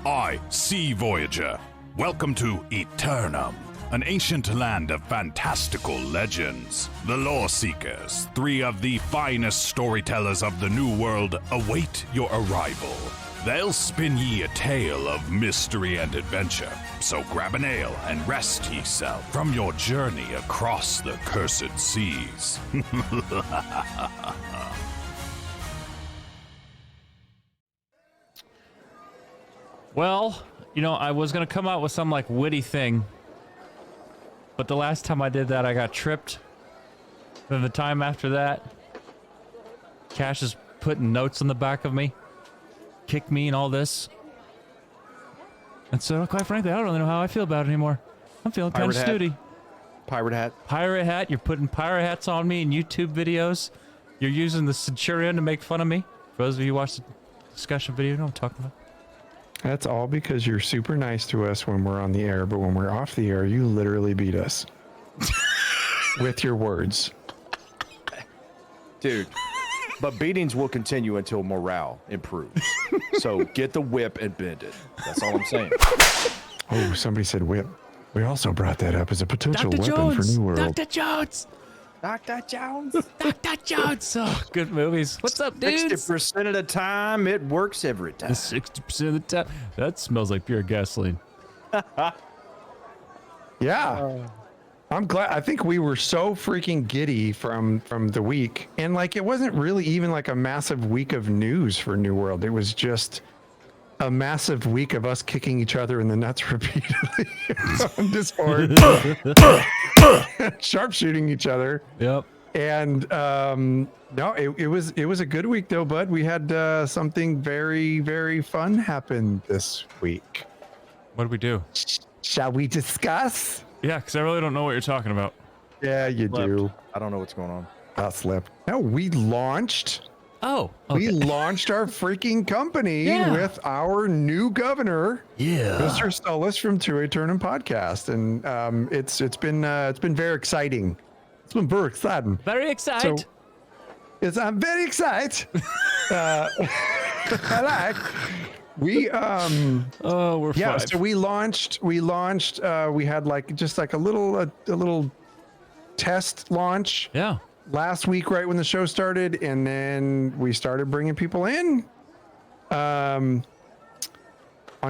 I, Sea Voyager. Welcome to Eternum, an ancient land of fantastical legends. The Loreseekers, 3 of the finest storytellers of the New World, await your arrival. They'll spin ye a tale of mystery and adventure, so grab an ale and rest yourself from your journey across the cursed seas. Well, you know, I was gonna come out with some like witty thing, but the last time I did that, I got tripped. Then the time after that, Cash is putting notes on the back of me, kicked me and all this. And so, quite frankly, I don't really know how I feel about it anymore. I'm feeling kind of snooty. Pirate hat. Pirate hat. You're putting pirate hats on me in YouTube videos. You're using the Centurion to make fun of me. For those of you who watched the discussion video, you know what I'm talking about. That's all because you're super nice to us when we're on the air, but when we're off the air, you literally beat us with your words. Dude, but beatings will continue until morale improves. So get the whip and bend it. That's all I'm saying. Oh, somebody said whip. We also brought that up as a potential weapon for New World. Dr. Jones! Dr. Jones. Dr. Jones! Oh, good movies. What's up, dudes? 60% of the time, it works every time. 60% of the time. That smells like pure gasoline. Yeah. I'm glad. I think we were so freaking giddy from the week. And like, it wasn't really even like a massive week of news for New World. It was just a massive week of us kicking each other in the nuts repeatedly on Discord. Sharpshooting each other. Yep. And no, it was a good week though, bud. We had something very, very fun happen this week. What did we do? Shall we discuss? Yeah, because I really don't know what you're talking about. Yeah, you do. I don't know what's going on. I'll slip. No, we launched. Oh, okay. We launched our freaking company with our new governor, Mr. Stullis from To Eternum podcast, and it's been very exciting. It's been very exciting. Very excited. So, I'm very excited. I like. We oh, we're yeah. 5. So we launched. We had like just like a little test launch. Yeah. Last week, right when the show started, and then we started bringing people in on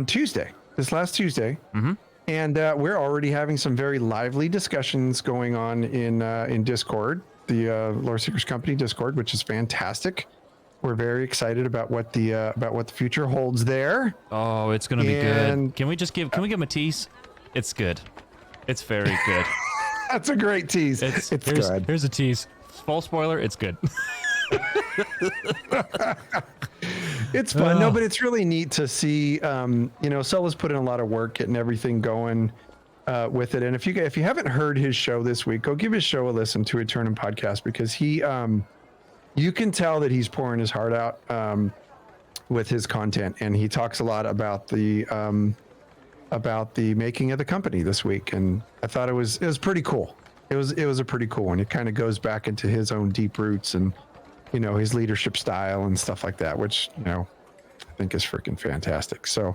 Tuesday, this last Tuesday. Mm-hmm. And we're already having some very lively discussions going on in Discord, the Loreseekers Company Discord, which is fantastic. We're very excited about what the future holds there. Oh, it's gonna be good. Can we give him a tease? It's good. It's very good. That's a great tease. It's good. Here's a tease. Full spoiler, it's good. It's fun. No, but it's really neat to see, Sulla's put in a lot of work getting everything going with it. And if you haven't heard his show this week, go give his show a listen, To Eternum podcast, because he, you can tell that he's pouring his heart out with his content. And he talks a lot about the making of the company this week. And I thought it was pretty cool. It was a pretty cool one. It kind of goes back into his own deep roots and, his leadership style and stuff like that, which, I think is freaking fantastic. So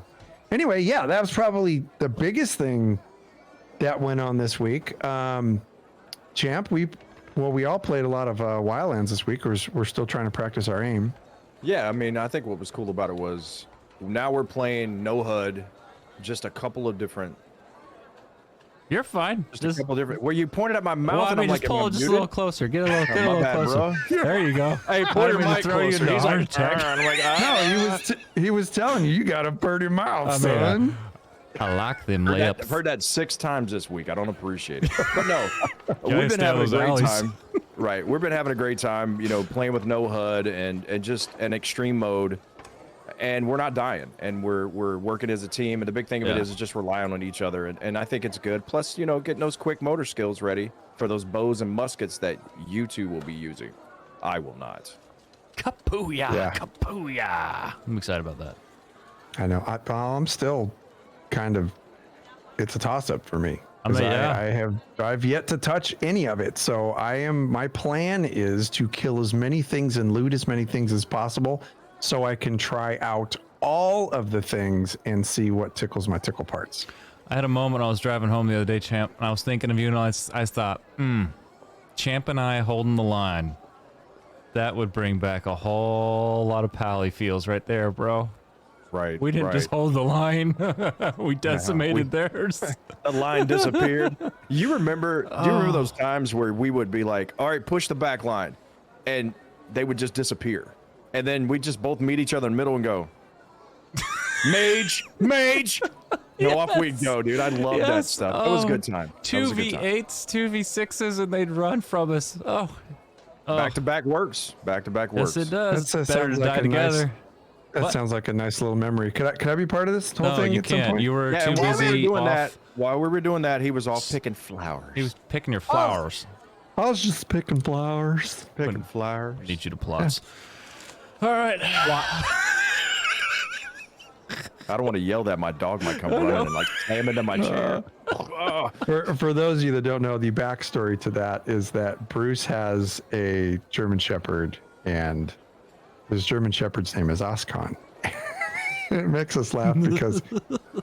anyway, yeah, that was probably the biggest thing that went on this week. Champ, we all played a lot of Wildlands this week. We're still trying to practice our aim. Yeah, I mean, I think what was cool about it was now we're playing no HUD, just a couple of different. You're fine. Just a couple different. Where you pointed at my mouth, well, and I'm like, just pull just a little closer. Get a little closer. Bro. There you go. Hey, pull your mic closer. He's like, I'm like, no, he was telling you got a pretty mouth, son. I like them lips. I've heard that 6 times this week. I don't appreciate it. But no, we've been having a great time. Right. We've been having a great time, playing with no HUD and just an extreme mode. And we're not dying. And we're working as a team. And the big thing of it is just relying on each other. And I think it's good. Plus, getting those quick motor skills ready for those bows and muskets that you two will be using. I will not. Kapooyah. Yeah. Kapooyah. I'm excited about that. I know. I'm still kind of, it's a toss-up for me. I've yet to touch any of it. So my plan is to kill as many things and loot as many things as possible so I can try out all of the things and see what tickles my tickle parts. I had a moment I was driving home the other day, Champ, and I was thinking of you, and I thought, Champ and I holding the line. That would bring back a whole lot of pally feels right there, bro. Right. We didn't just hold the line. We decimated theirs. The line disappeared. Do you remember those times where we would be like, all right, push the back line, and they would just disappear. And then we just both meet each other in the middle and go, mage. No, off we go, dude. I love that stuff. It was a good time. 2v8s, 2v6s, and they'd run from us. Back to back works. Yes, it does. That Better to sounds die like a together. That sounds like a nice little memory. Could I be part of this whole No, thing you at some can't. point? You were Yeah, too busy off. while we were doing that, he was off picking flowers. He was picking your flowers. I was just picking flowers. picking flowers. I need you to plus. All right. I don't want to yell that. My dog might come running and like slam into my chair. For those of you that don't know, the backstory to that is that Bruce has a German Shepherd, and his German Shepherd's name is Oscon. It makes us laugh because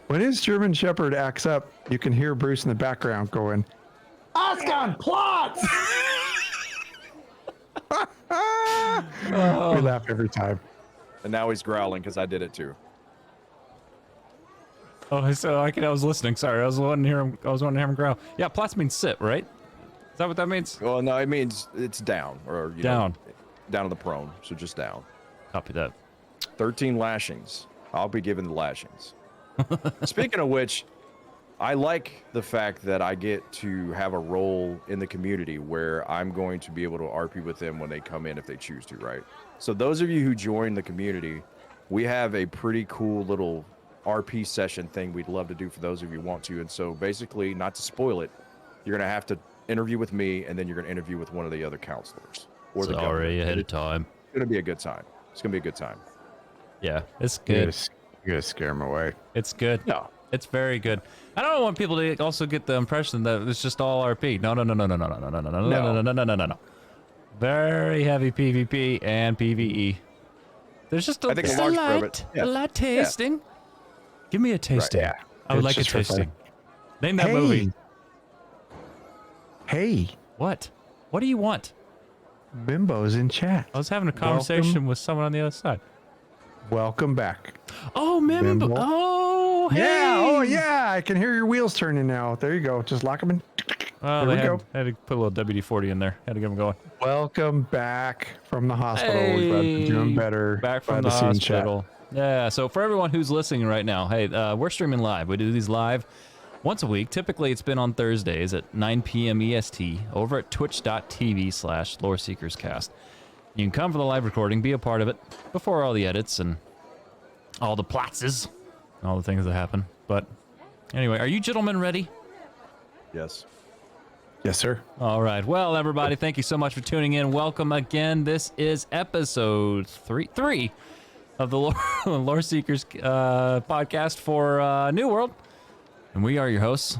when his German Shepherd acts up, you can hear Bruce in the background going, Oscon, plots! We laugh every time. And now he's growling because I did it too. Oh, so I was listening. Sorry, I was wanting to hear him growl. Yeah, plots means sit, right? Is that what that means? Well, no, it means it's down or Down. Down to the prone. So just down. Copy that. 13 lashings. I'll be given the lashings. Speaking of which, I like the fact that I get to have a role in the community where I'm going to be able to RP with them when they come in if they choose to, right? So those of you who join the community, we have a pretty cool little RP session thing we'd love to do for those of you who want to. And so basically, not to spoil it, you're going to have to interview with me, and then you're going to interview with one of the other counselors. Or the Sorry, ahead of time. It's going to be a good time. It's going to be a good time. Yeah, it's good. You're gonna scare him away. It's good. No. It's very good. I don't want people to also get the impression that it's just all RP. No. Very heavy PvP and PvE. There's just a light tasting. Give me a tasting. Yeah. I would It's like a just for fun. tasting. Name that movie. Hey, What? What do you want? Bimbo's in chat. I was having a conversation with someone on the other side. Welcome back. Oh, Mimbo. Bimbo. Oh, hey. Yeah. Oh, yeah. I can hear your wheels turning now. There you go. Just lock them in. Oh, There they we go. had to put a little WD-40 in there. Had to get them going. Welcome back from the hospital. We're glad you're doing better. Back from Glad the to see you in chat. hospital. Yeah, so for everyone who's listening right now, hey, we're streaming live. We do these live once a week. Typically, it's been on Thursdays at 9 p.m. EST over at twitch.tv/LoreSeekersCast. You can come for the live recording, be a part of it before all the edits and all the plotses, all the things that happen. But anyway, are you gentlemen ready? Yes. Yes, sir. All right. Well, everybody, thank you so much for tuning in. Welcome again. This is episode three of the Loreseekers podcast for New World. And we are your hosts.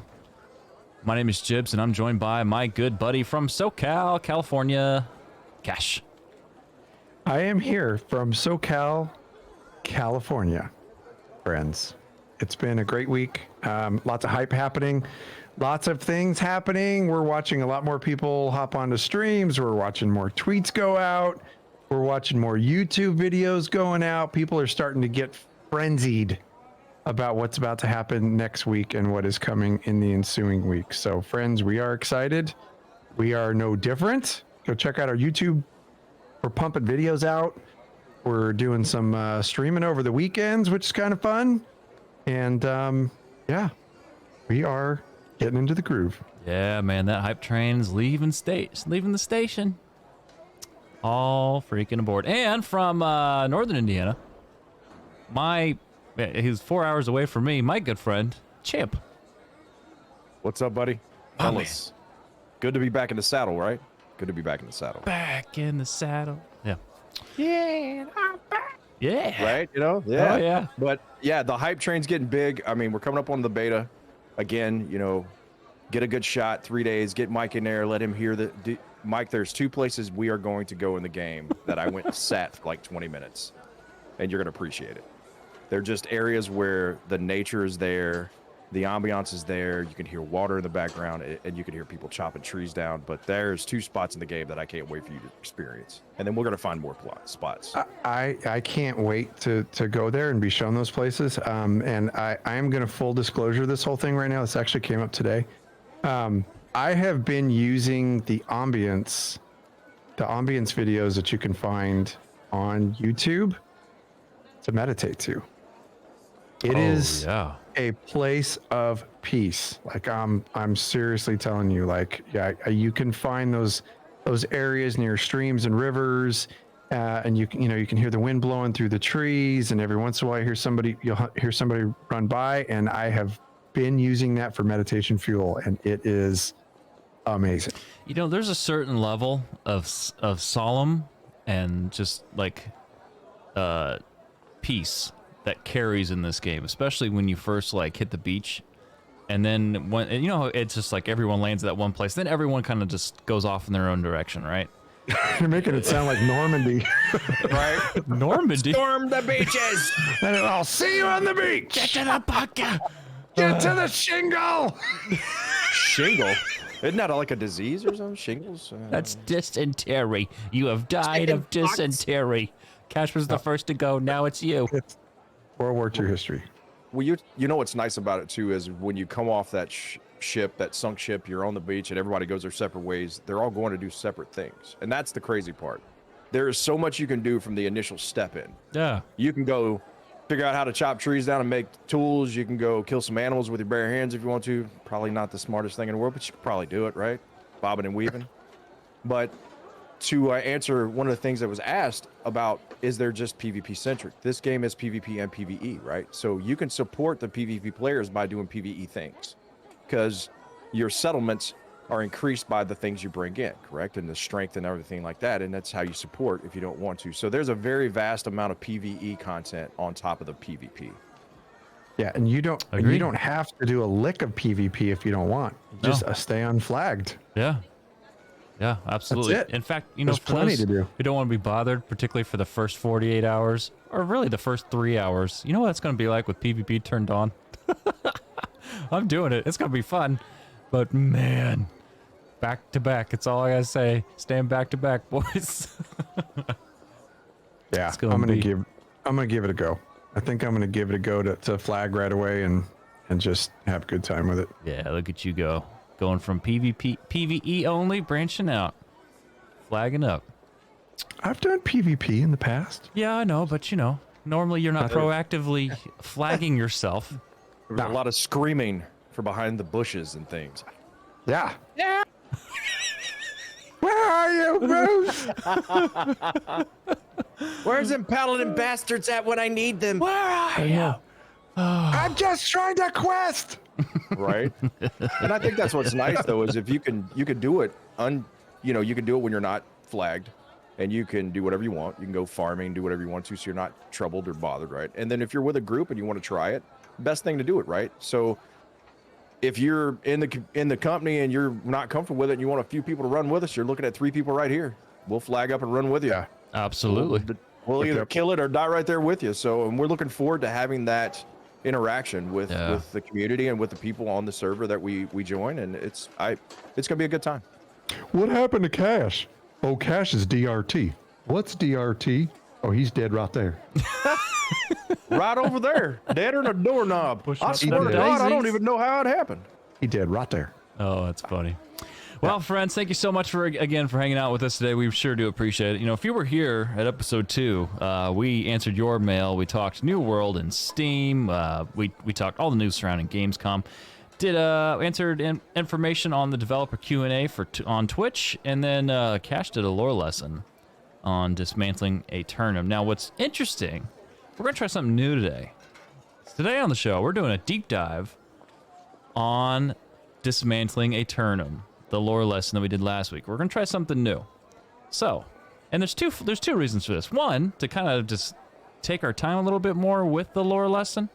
My name is Jibs, and I'm joined by my good buddy from SoCal, California, Cash. I am here from SoCal, California, friends. It's been a great week. Lots of hype happening. Lots of things happening. We're watching a lot more people hop onto streams. We're watching more tweets go out. We're watching more YouTube videos going out. People are starting to get frenzied about what's about to happen next week and what is coming in the ensuing week. So, friends, we are excited. We are no different. Go check out our YouTube. We're pumping videos out. We're doing some streaming over the weekends, which is kind of fun. And yeah, we are getting into the groove. Yeah, man, that hype train's leaving the station. All freaking aboard. And from northern Indiana, he's 4 hours away from me, my good friend, Champ. What's up, buddy? Fellas. Good to be back in the saddle, right? Good to be back in the saddle. Back in the saddle. Yeah. Yeah, I'm back. Yeah. Right? You know? Yeah. Oh, yeah. But yeah, the hype train's getting big. I mean, we're coming up on the beta. Again, you know, get a good shot, 3 days, get Mike in there, let him hear Mike, there's 2 places we are going to go in the game that I went and sat for like 20 minutes. And you're going to appreciate it. They're just areas where the nature is there, the ambiance is there. You can hear water in the background, and you can hear people chopping trees down. But there's 2 spots in the game that I can't wait for you to experience. And then we're gonna find more spots. I can't wait to go there and be shown those places. And I am going to full disclosure this whole thing right now. This actually came up today. I have been using the ambience videos that you can find on YouTube to meditate to. It is a place of peace. Like I'm seriously telling you, like, yeah, you can find those areas near streams and rivers, and you can hear the wind blowing through the trees, and every once in a while you'll hear somebody run by, and I have been using that for meditation fuel, and it is amazing. You know, there's a certain level of solemn and just like peace that carries in this game, especially when you first like hit the beach, and then when it's just like everyone lands at that one place, then everyone kind of just goes off in their own direction, right? You're making it sound like Normandy. Right? Normandy. Storm the beaches. And I'll see you on the beach. Get to the bucket. Get to the shingle. Shingle? Isn't that like a disease or something? Shingles? That's dysentery. You have died of dysentery. Cash was the first to go. Now it's you. It's World War II history. Well, you know what's nice about it too is when you come off that ship, that sunk ship, you're on the beach and everybody goes their separate ways. They're all going to do separate things, and that's the crazy part. There is so much you can do from the initial step in. Yeah. You can go figure out how to chop trees down and make tools. You can go kill some animals with your bare hands if you want to. Probably not the smartest thing in the world, but you could probably do it, right? Bobbing and weaving. But to answer one of the things that was asked about, is there just PvP centric? This game is PvP and PvE, right? So you can support the PvP players by doing PvE things, because your settlements are increased by the things you bring in, correct? And the strength and everything like that. And that's how you support if you don't want to. So there's a very vast amount of PvE content on top of the PvP. Yeah, and you don't have to do a lick of PvP if you don't want. Just stay unflagged. Yeah. Yeah, absolutely. That's it. In fact, There's plenty to do. You don't want to be bothered, particularly for the first 48 hours, or really the first 3 hours. You know what it's going to be like with PvP turned on? I'm doing it. It's going to be fun. But man, back to back. It's all I got to say. Stand back to back, boys. Yeah, I'm gonna give it a go. I think I'm gonna give it a go to flag right away and just have a good time with it. Yeah, look at you go. Going from PvE only, branching out, flagging up. I've done PvP in the past. Yeah, I know, but normally you're not proactively flagging yourself. There was a lot of screaming from behind the bushes and things. Yeah. Yeah. Where are you, Bruce? Where's them paladin bastards at when I need them? Where are you? I'm just trying to quest. Right. And I think that's what's nice though, is if you can do it you can do it when you're not flagged, and you can do whatever you want. You can go farming, do whatever you want to, so you're not troubled or bothered, right? And then if you're with a group and you want to try it, best thing to do it, right? So if you're in the company and you're not comfortable with it and you want a few people to run with us, you're looking at 3 people right here. We'll flag up and run with you. Yeah, absolutely. We'll either kill it or die right there with you. So, and we're looking forward to having that interaction with the community and with the people on the server that we join, and it's gonna be a good time. What happened to Cash? Oh, Cash is DRT. What's DRT? Oh, he's dead right there. Right over there, dead on a doorknob. I swear to God, I don't even know how it happened. He dead right there. Oh, that's funny. Well, friends, thank you so much for hanging out with us today. We sure do appreciate it. If you were here at episode 2, we answered your mail. We talked New World and Steam. We talked all the news surrounding Gamescom. Answered information on the developer Q&A on Twitch, and then Cash did a lore lesson on Dismantling Eternum. Now, what's interesting, we're going to try something new today. Today on the show, we're doing a deep dive on Dismantling Eternum, the lore lesson that we did last week. We're going to try something new. So, and there's two reasons for this. One, to kind of just take our time a little bit more with the lore lesson,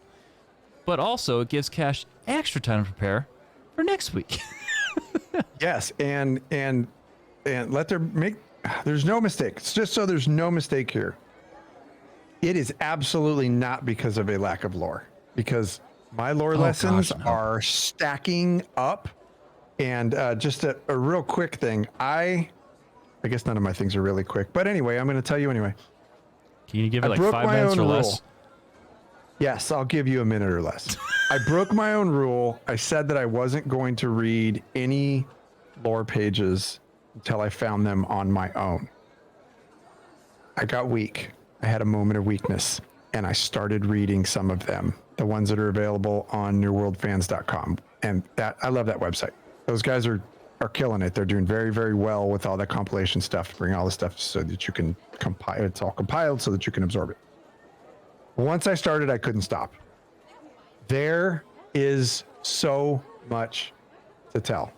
but also it gives Cash extra time to prepare for next week. Yes, and there's no mistake. It's just so there's no mistake here. It is absolutely not because of a lack of lore, because my lore lessons gosh, no. are stacking up. And just a real quick thing. I guess none of my things are really quick, but anyway, I'm going to tell you anyway. Can you give it I like broke 5 my minutes own or rule. less? Yes, I'll give you a minute or less. I broke my own rule. I said that I wasn't going to read any lore pages until I found them on my own. I got weak. I had a moment of weakness, and I started reading some of them, the ones that are available on newworldfans.com. And that I love that website. Those guys are killing it. They're doing very, very well with all that compilation stuff to bring all the stuff so that you can compile. It's all compiled so that you can absorb it. Once I started, I couldn't stop. There is so much to tell.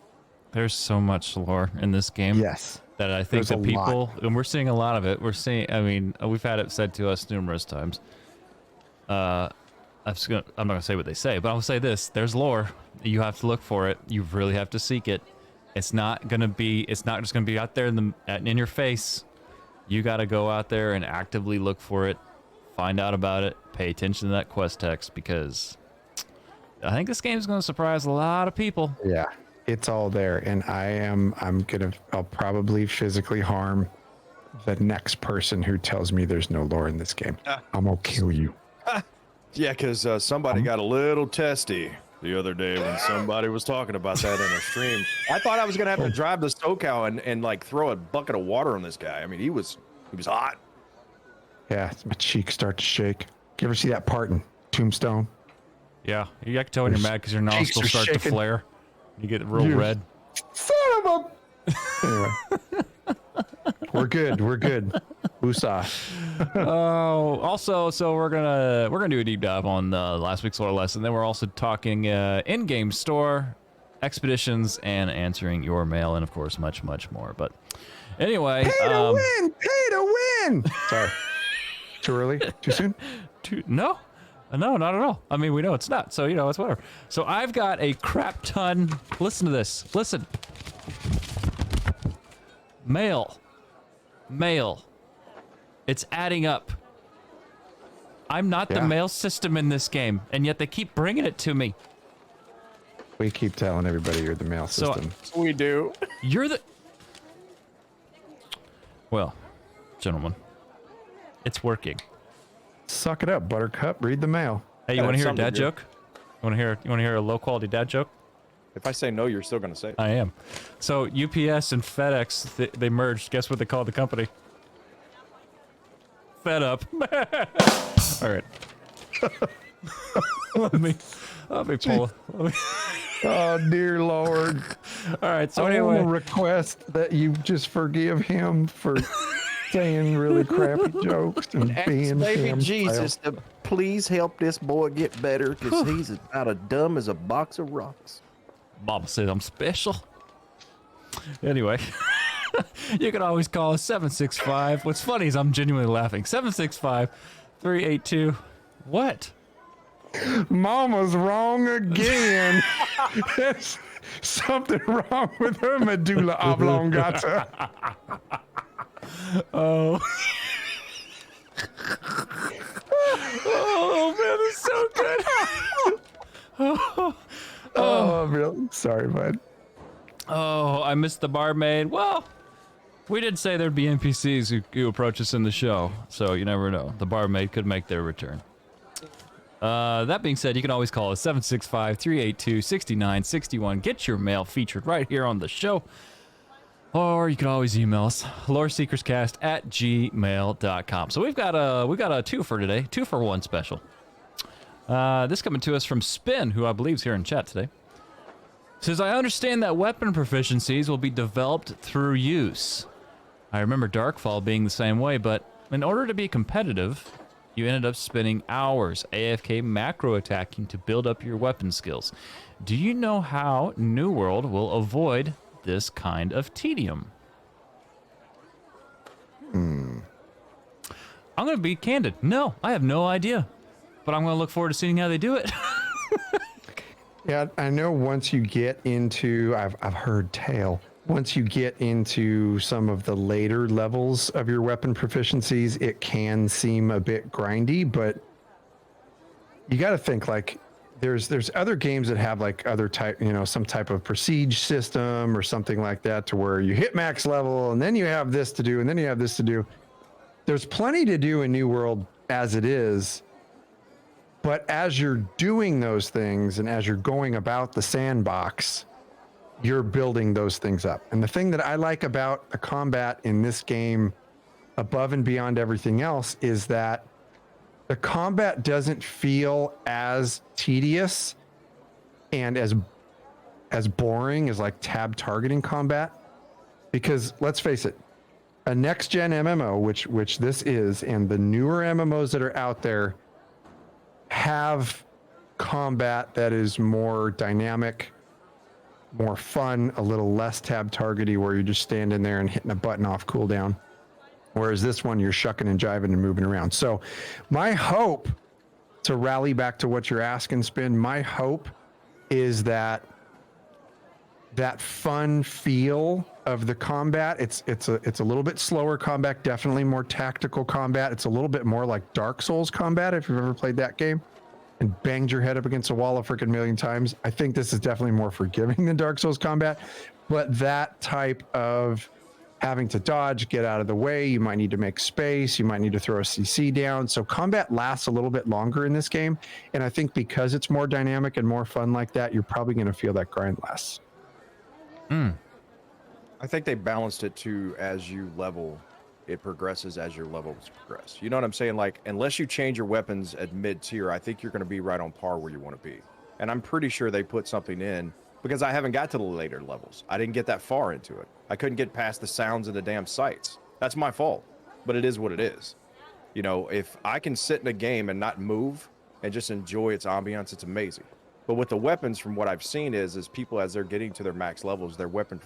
There's so much lore in this game. Yes. That I think There's that a people, lot. and we're seeing a lot of it. We're seeing, I mean, we've had it said to us numerous times. I'm not going to say what they say, but I'll say this. There's lore. You have to look for it. You really have to seek it. It's not just going to be out there in your face. You got to go out there and actively look for it, find out about it, pay attention to that quest text, because I think this game is going to surprise a lot of people. Yeah, it's all there. And I'll probably physically harm the next person who tells me there's no lore in this game. I'm going to kill you. Yeah, because somebody got a little testy the other day when somebody was talking about that in a stream. I thought I was gonna have to drive the SoCal and like throw a bucket of water on this guy. I mean, he was hot. Yeah, my cheeks start to shake. You ever see that part in Tombstone? Yeah, you can tell when you're mad because your cheeks nostrils are start to shaking. flare. You get real red. Son of a... Anyway. We're good. Woosah. Oh, also, so we're gonna do a deep dive on last week's lore lesson. Then we're also talking in-game store, expeditions, and answering your mail, and of course, much, much more. But anyway, Pay to win. Sorry. Too early? Too soon? No, not at all. I mean, we know it's not, so it's whatever. So I've got a crap ton. Listen to this. Listen. Mail. It's adding up. I'm not the mail system in this game, and yet they keep bringing it to me. We keep telling everybody you're the mail system. We do. You're the... Well, gentlemen, it's working. Suck it up, Buttercup. Read the mail. Hey, you want to hear a something dad to do. joke? You want to hear a low-quality dad joke? If I say no, you're still gonna say it. I am. So UPS and FedEx, they merged. Guess what they called the company? Fed Up. All right. let me pull. Oh, dear Lord. All right. So I anyway, want to request that you just forgive him for saying really crappy jokes and being him. to please help this boy get better because he's about as dumb as a box of rocks. Mama said I'm special. Anyway, you can always call us 765. What's funny is I'm genuinely laughing. 765-382. What? Mama's wrong again. There's something wrong with her medulla oblongata. Oh. Oh man, it's so good. Oh, really? Sorry, bud. Oh, I missed the barmaid. Well, we did say there'd be NPCs who approach us in the show, so you never know. The barmaid could make their return. That being said, you can always call us 765-382-6961. Get your mail featured right here on the show. Or you can always email us, loreseekerscast@gmail.com. So we've got a two for today, 2-for-1 special. This coming to us from Spin, who I believe is here in chat today. Says, I understand that weapon proficiencies will be developed through use. I remember Darkfall being the same way, but in order to be competitive, you ended up spending hours AFK macro attacking to build up your weapon skills. Do you know how New World will avoid this kind of tedium? I'm going to be candid. No, I have no idea. But I'm going to look forward to seeing how they do it. Yeah, I know once you get into, I've heard tale once you get into some of the later levels of your weapon proficiencies, it can seem a bit grindy, but you got to think like there's other games that have like other type, you know, some type of prestige system or something like that to where you hit max level and then you have this to do and then you have this to do. There's plenty to do in New World as it is, but as you're doing those things and as you're going about the sandbox, you're building those things up. And the thing that I like about the combat in this game above and beyond everything else is that the combat doesn't feel as tedious and as boring as like tab targeting combat, because let's face it, a next gen MMO, which this is, and the newer MMOs that are out there have combat that is more dynamic, more fun, a little less tab targety, where you're just standing there and hitting a button off cooldown. Whereas this one, you're shucking and jiving and moving around. So my hope, to rally back to what you're asking, Spin, my hope is that fun feel of the combat, it's a little bit slower combat, definitely more tactical combat. It's a little bit more like Dark Souls combat, if you've ever played that game and banged your head up against a wall a freaking million times. I think this is definitely more forgiving than Dark Souls combat, but that type of having to dodge, get out of the way, you might need to make space, you might need to throw a CC down. So combat lasts a little bit longer in this game. And I think because it's more dynamic and more fun like that, you're probably going to feel that grind less. I think they balanced it too. As you level, it progresses as your levels progress. You know what I'm saying? Like, unless you change your weapons at mid tier, I think you're going to be right on par where you want to be. And I'm pretty sure they put something in, because I haven't got to the later levels. I didn't get that far into it. I couldn't get past the sounds of the damn sights. That's my fault, but it is what it is. You know, if I can sit in a game and not move and just enjoy its ambiance, it's amazing. But with the weapons, from what I've seen, is people, as they're getting to their max levels, their weapon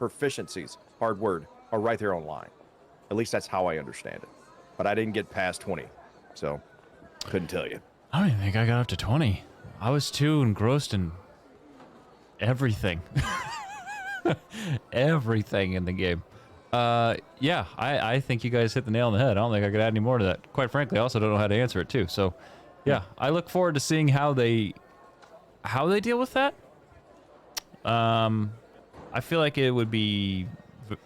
proficiencies, hard word, are right there online. At least that's how I understand it. But I didn't get past 20, so couldn't tell you. I don't even think I got up to 20. I was too engrossed in everything. Everything in the game. Yeah, I think you guys hit the nail on the head. I don't think I could add any more to that. Quite frankly, I also don't know how to answer it too. So yeah, I look forward to seeing how they deal with that. I feel like it would be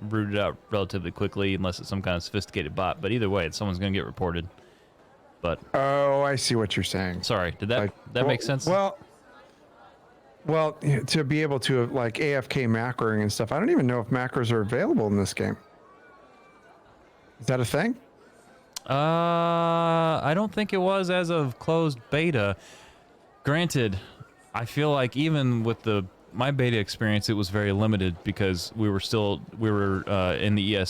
rooted out relatively quickly unless it's some kind of sophisticated bot, but either way, someone's gonna get reported. But oh, I see what you're saying. Sorry, did that make sense? Well, to be able to like AFK macroing and stuff, I don't even know if macros are available in this game. Is that a thing? I don't think it was as of closed beta. Granted, I feel like even with my beta experience, it was very limited because we were in the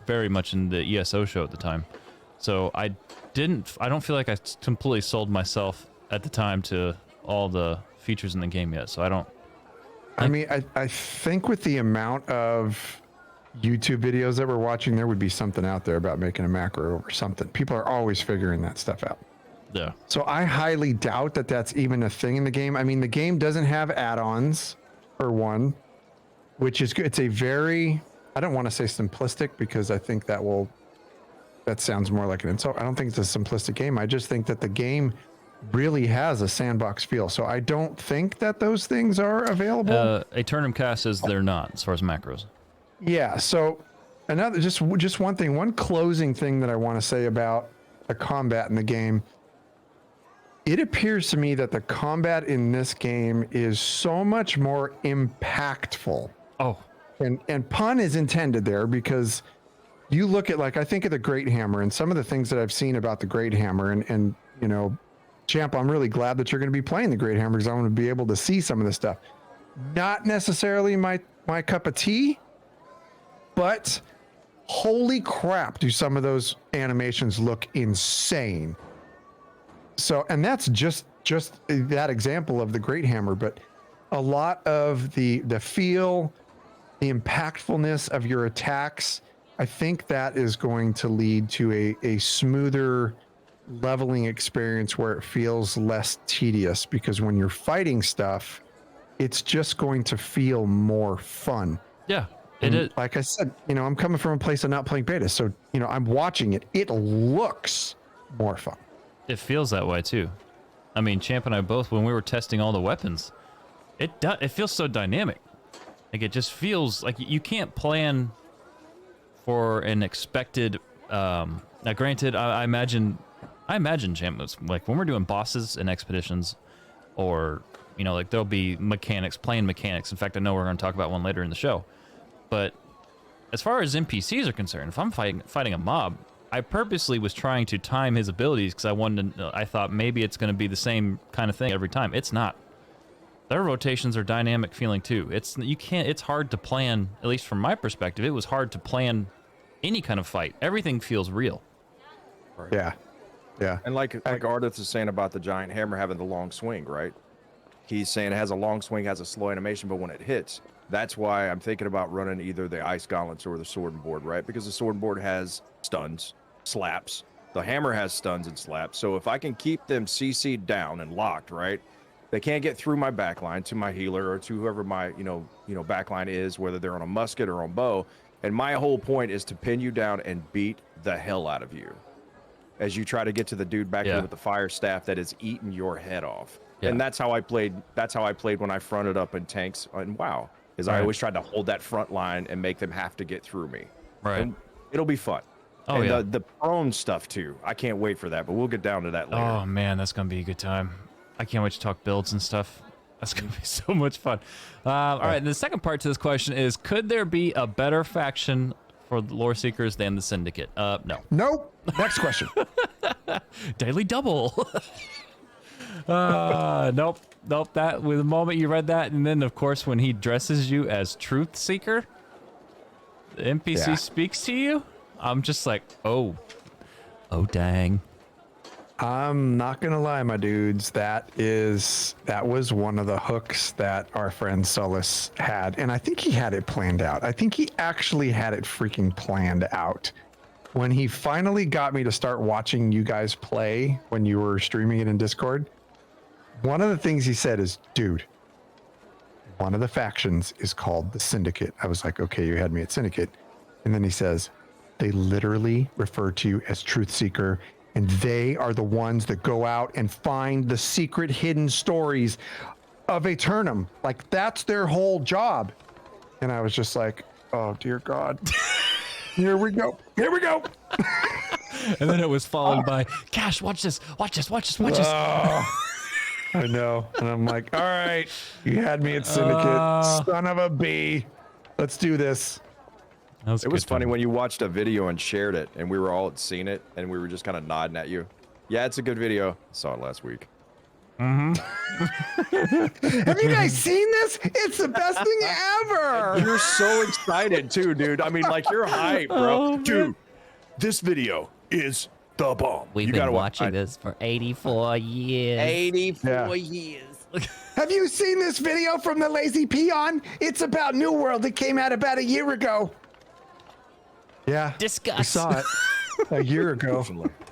very much in the ESO show at the time. So I don't feel like I completely sold myself at the time to all the features in the game yet, so I don't. I mean, I think with the amount of YouTube videos that we're watching, there would be something out there about making a macro or something. People are always figuring that stuff out. Yeah. So I highly doubt that that's even a thing in the game. I mean, the game doesn't have add-ons, for one, which is good. It's a very, I don't want to say simplistic, because I think that sounds more like an insult. I don't think it's a simplistic game. I just think that the game really has a sandbox feel. So I don't think that those things are available. Eternum cast says they're not, as far as macros. Yeah. So another, just one thing, one closing thing that I want to say about the combat in the game. It appears to me that the combat in this game is so much more impactful. Oh. And pun is intended there, because you look at, like, I think of the Great Hammer and some of the things that I've seen about the Great Hammer, and you know, Champ, I'm really glad that you're going to be playing the Great Hammer, because I want to be able to see some of this stuff. Not necessarily my cup of tea, but holy crap, do some of those animations look insane. So, and that's just that example of the Great Hammer, but a lot of the feel, the impactfulness of your attacks, I think that is going to lead to a smoother leveling experience where it feels less tedious, because when you're fighting stuff, it's just going to feel more fun. Yeah, And it is. like I said, I'm coming from a place of not playing beta, so I'm watching it. It looks more fun. It feels that way too. I mean, Champ and I both, when we were testing all the weapons, it feels so dynamic. Like it just feels like you can't plan for an expected. Now, granted, I imagine Champ was like when we're doing bosses and expeditions, or like there'll be playing mechanics. In fact, I know we're going to talk about one later in the show. But as far as NPCs are concerned, if I'm fighting a mob, I purposely was trying to time his abilities because I thought maybe it's going to be the same kind of thing every time. It's not. Their rotations are dynamic feeling too. It's hard to plan, at least from my perspective. It was hard to plan any kind of fight. Everything feels real. Right. Yeah. And like Ardith is saying about the giant hammer having the long swing, right? He's saying it has a long swing, has a slow animation, but when it hits, that's why I'm thinking about running either the ice gauntlets or the sword and board, right? Because the sword and board has stuns, slaps. The hammer has stuns and slaps. So if I can keep them CC'd down and locked, right? They can't get through my backline to my healer or to whoever my, backline is, whether they're on a musket or on bow. And my whole point is to pin you down and beat the hell out of you as you try to get to the dude back there with the fire staff that is eating your head off. Yeah. And that's how I played. That's how I played when I fronted up in tanks and WoW. I always tried to hold that front line and make them have to get through me. Right. And it'll be fun. Oh, and the prone stuff too. I can't wait for that, but we'll get down to that later. Oh man, that's gonna be a good time. I can't wait to talk builds and stuff. That's gonna be so much fun. All right, and the second part to this question is: could there be a better faction for the Loreseekers than the Syndicate? No. Nope. Next question. Daily double. Nope. That with the moment you read that, and then of course when he dresses you as Truth Seeker, the NPC speaks to you. I'm just like, oh dang. I'm not gonna lie, my dudes. That was one of the hooks that our friend Solus had, and I think he had it planned out. I think he actually had it freaking planned out. When he finally got me to start watching you guys play when you were streaming it in Discord, one of the things he said is, dude, one of the factions is called the Syndicate. I was like, okay, you had me at Syndicate. And then he says, they literally refer to you as Truth Seeker, and they are the ones that go out and find the secret hidden stories of Eternum. Like, that's their whole job. And I was just like, oh, dear God. Here we go. And then it was followed by, Cash, watch this. I know. And I'm like, all right, you had me at Syndicate. Son of a bee. Let's do this. It was funny when you watched a video and shared it, and we were all seeing it, and we were just kind of nodding at you. Yeah, it's a good video. I saw it last week. Mm-hmm. Have you guys seen this? It's the best thing ever. You're so excited too, dude. I mean, like, you're hype, bro. Dude, this video is the bomb. We've been watching this for 84 years. 84 years. Have you seen this video from the Lazy Peon? It's about New World. It came out about a year ago. Yeah, Discuss. We saw it a year ago.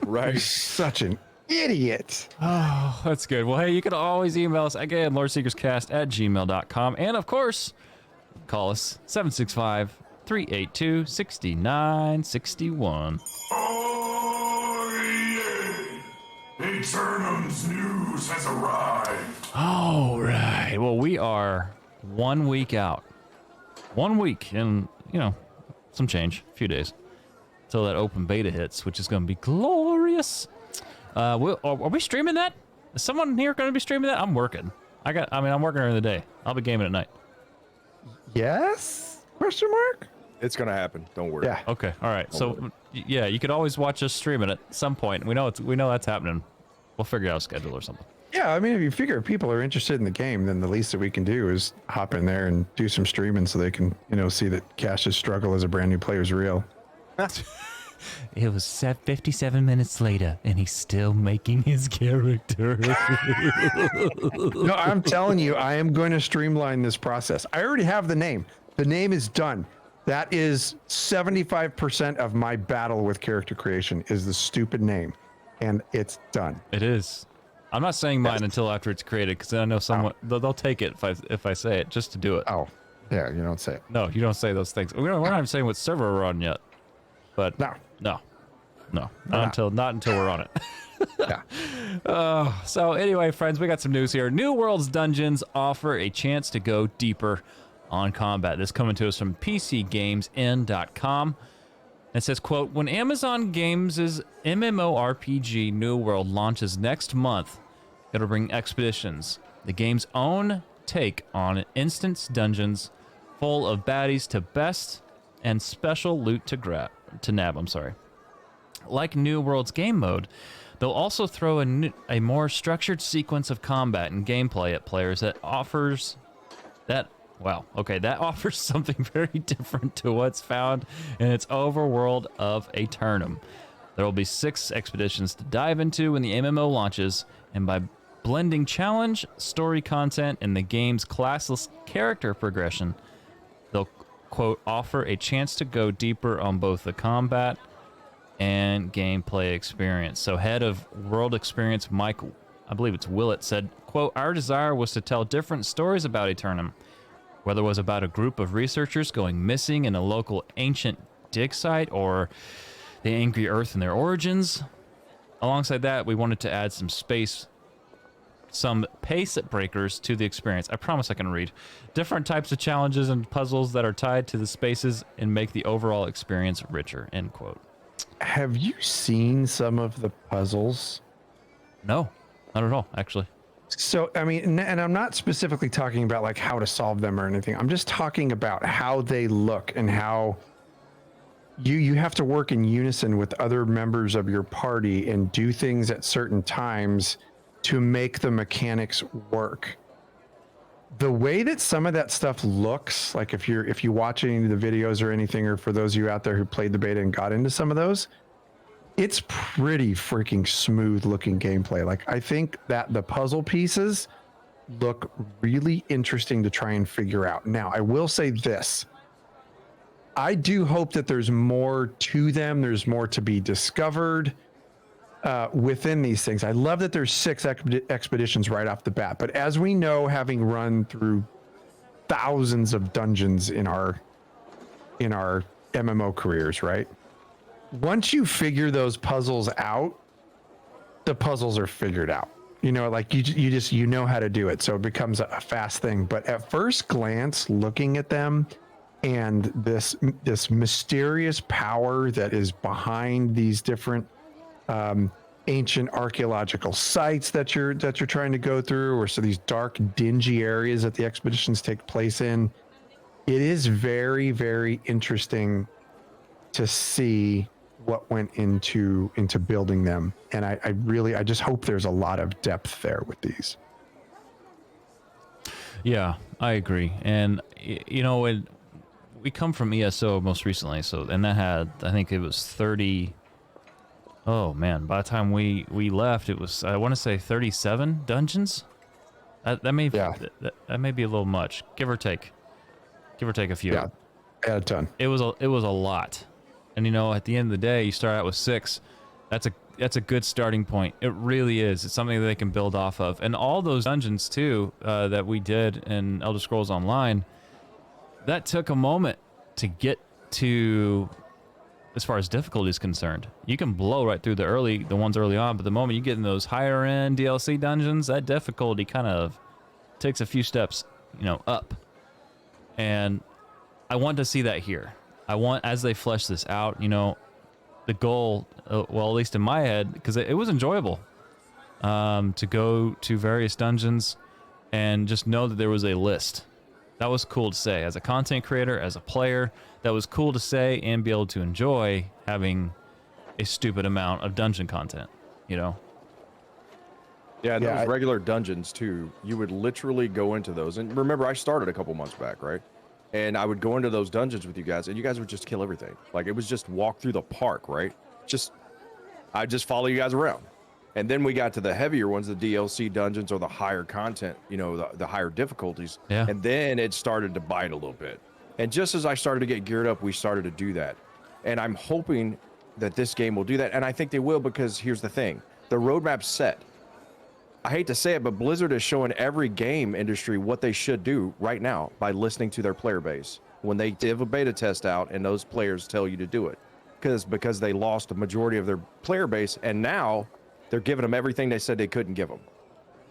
Right. You're such an idiot. Oh, that's good. Well, hey, you can always email us again, loreseekerscast@gmail.com. And of course, call us 765-382-6961. Oh, yeah. Eternum's news has arrived. All right. Well, we are 1 week out. 1 week and, some change, a few days, until that open beta hits, which is going to be glorious. Are we streaming that? Is someone here going to be streaming that? I'm working. I'm working during the day. I'll be gaming at night. Yes? Question mark? It's gonna happen. Don't worry. Yeah. Okay. All right. So, yeah, you could always watch us stream it at some point. We know that's happening. We'll figure out a schedule or something. Yeah, I mean, if you figure people are interested in the game, then the least that we can do is hop in there and do some streaming so they can, see that Cash's struggle as a brand new player is real. It was 57 minutes later, and he's still making his character. No, I'm telling you, I am going to streamline this process. I already have the name. The name is done. That is 75% of my battle with character creation is the stupid name, and it's done. It is. I'm not saying mine until after it's created, because I know someone they'll take it if I say it just to do it. Oh, Yeah, you don't say it. No, you don't say those things. We're not even saying what server we're on yet. But No. not until we're on it. Yeah. So anyway, friends, we got some news here. New World's dungeons offer a chance to go deeper on combat. This coming to us from PCGamesN.com. It says, quote, when Amazon Games' MMORPG New World launches next month, it'll bring Expeditions, the game's own take on instance dungeons full of baddies to best and special loot to nab. Like New World's game mode, they'll also throw a more structured sequence of combat and gameplay at players that offers something very different to what's found in its overworld of Eternum. There will be 6 expeditions to dive into when the MMO launches, and by blending challenge, story content, and the game's classless character progression, they'll, quote, offer a chance to go deeper on both the combat and gameplay experience. So head of world experience Mike, I believe it's Willett, said, quote, our desire was to tell different stories about Eternum, whether it was about a group of researchers going missing in a local ancient dig site or the angry earth and their origins. Alongside that, we wanted to add some pace breakers to the experience. I promise I can read. Different types of challenges and puzzles that are tied to the spaces and make the overall experience richer, end quote. Have you seen some of the puzzles? No, not at all, actually. So, I mean, and I'm not specifically talking about like how to solve them or anything. I'm just talking about how they look and how you have to work in unison with other members of your party and do things at certain times to make the mechanics work. The way that some of that stuff looks, like if you watch any of the videos or anything, or for those of you out there who played the beta and got into some of those, it's pretty freaking smooth looking gameplay. Like, I think that the puzzle pieces look really interesting to try and figure out. Now, I will say this. I do hope that there's more to them. There's more to be discovered within these things. I love that there's 6 expeditions right off the bat. But as we know, having run through thousands of dungeons in our MMO careers, right? Once you figure those puzzles out, the puzzles are figured out. You know, like you know how to do it, so it becomes a fast thing. But at first glance, looking at them and this mysterious power that is behind these different ancient archaeological sites that you're trying to go through, or so these dark, dingy areas that the expeditions take place in, it is very, very interesting to see what went into building them. And I just hope there's a lot of depth there with these. Yeah, I agree. And you know, we come from ESO most recently, and that had, I think it was 30. Oh man, by the time we left, it was, I want to say 37 dungeons. That may that may be a little much, give or take a few. Yeah, a ton. It was a lot. And you know, at the end of the day, you start out with 6. That's a good starting point. It really is. It's something that they can build off of. And all those dungeons too that we did in Elder Scrolls Online, that took a moment to get to. As far as difficulty is concerned, you can blow right through the ones early on, but the moment you get in those higher end DLC dungeons, that difficulty kind of takes a few steps, up. And I want to see that here. I want, as they flesh this out, the goal, well, at least in my head, because it was enjoyable, to go to various dungeons and just know that there was a list. That was cool to say. As a content creator, as a player, that was cool to say and be able to enjoy having a stupid amount of dungeon content, Yeah, those regular dungeons too. You would literally go into those. And remember, I started a couple months back, right? And I would go into those dungeons with you guys, and you guys would just kill everything. Like, it was just walk through the park, right? I'd just follow you guys around. And then we got to the heavier ones, the DLC dungeons or the higher content, the higher difficulties. Yeah. And then it started to bite a little bit. And just as I started to get geared up, we started to do that. And I'm hoping that this game will do that. And I think they will, because here's the thing. The roadmap's set. I hate to say it, but Blizzard is showing every game industry what they should do right now by listening to their player base when they give a beta test out and those players tell you to do it, because they lost a majority of their player base, and now they're giving them everything they said they couldn't give them.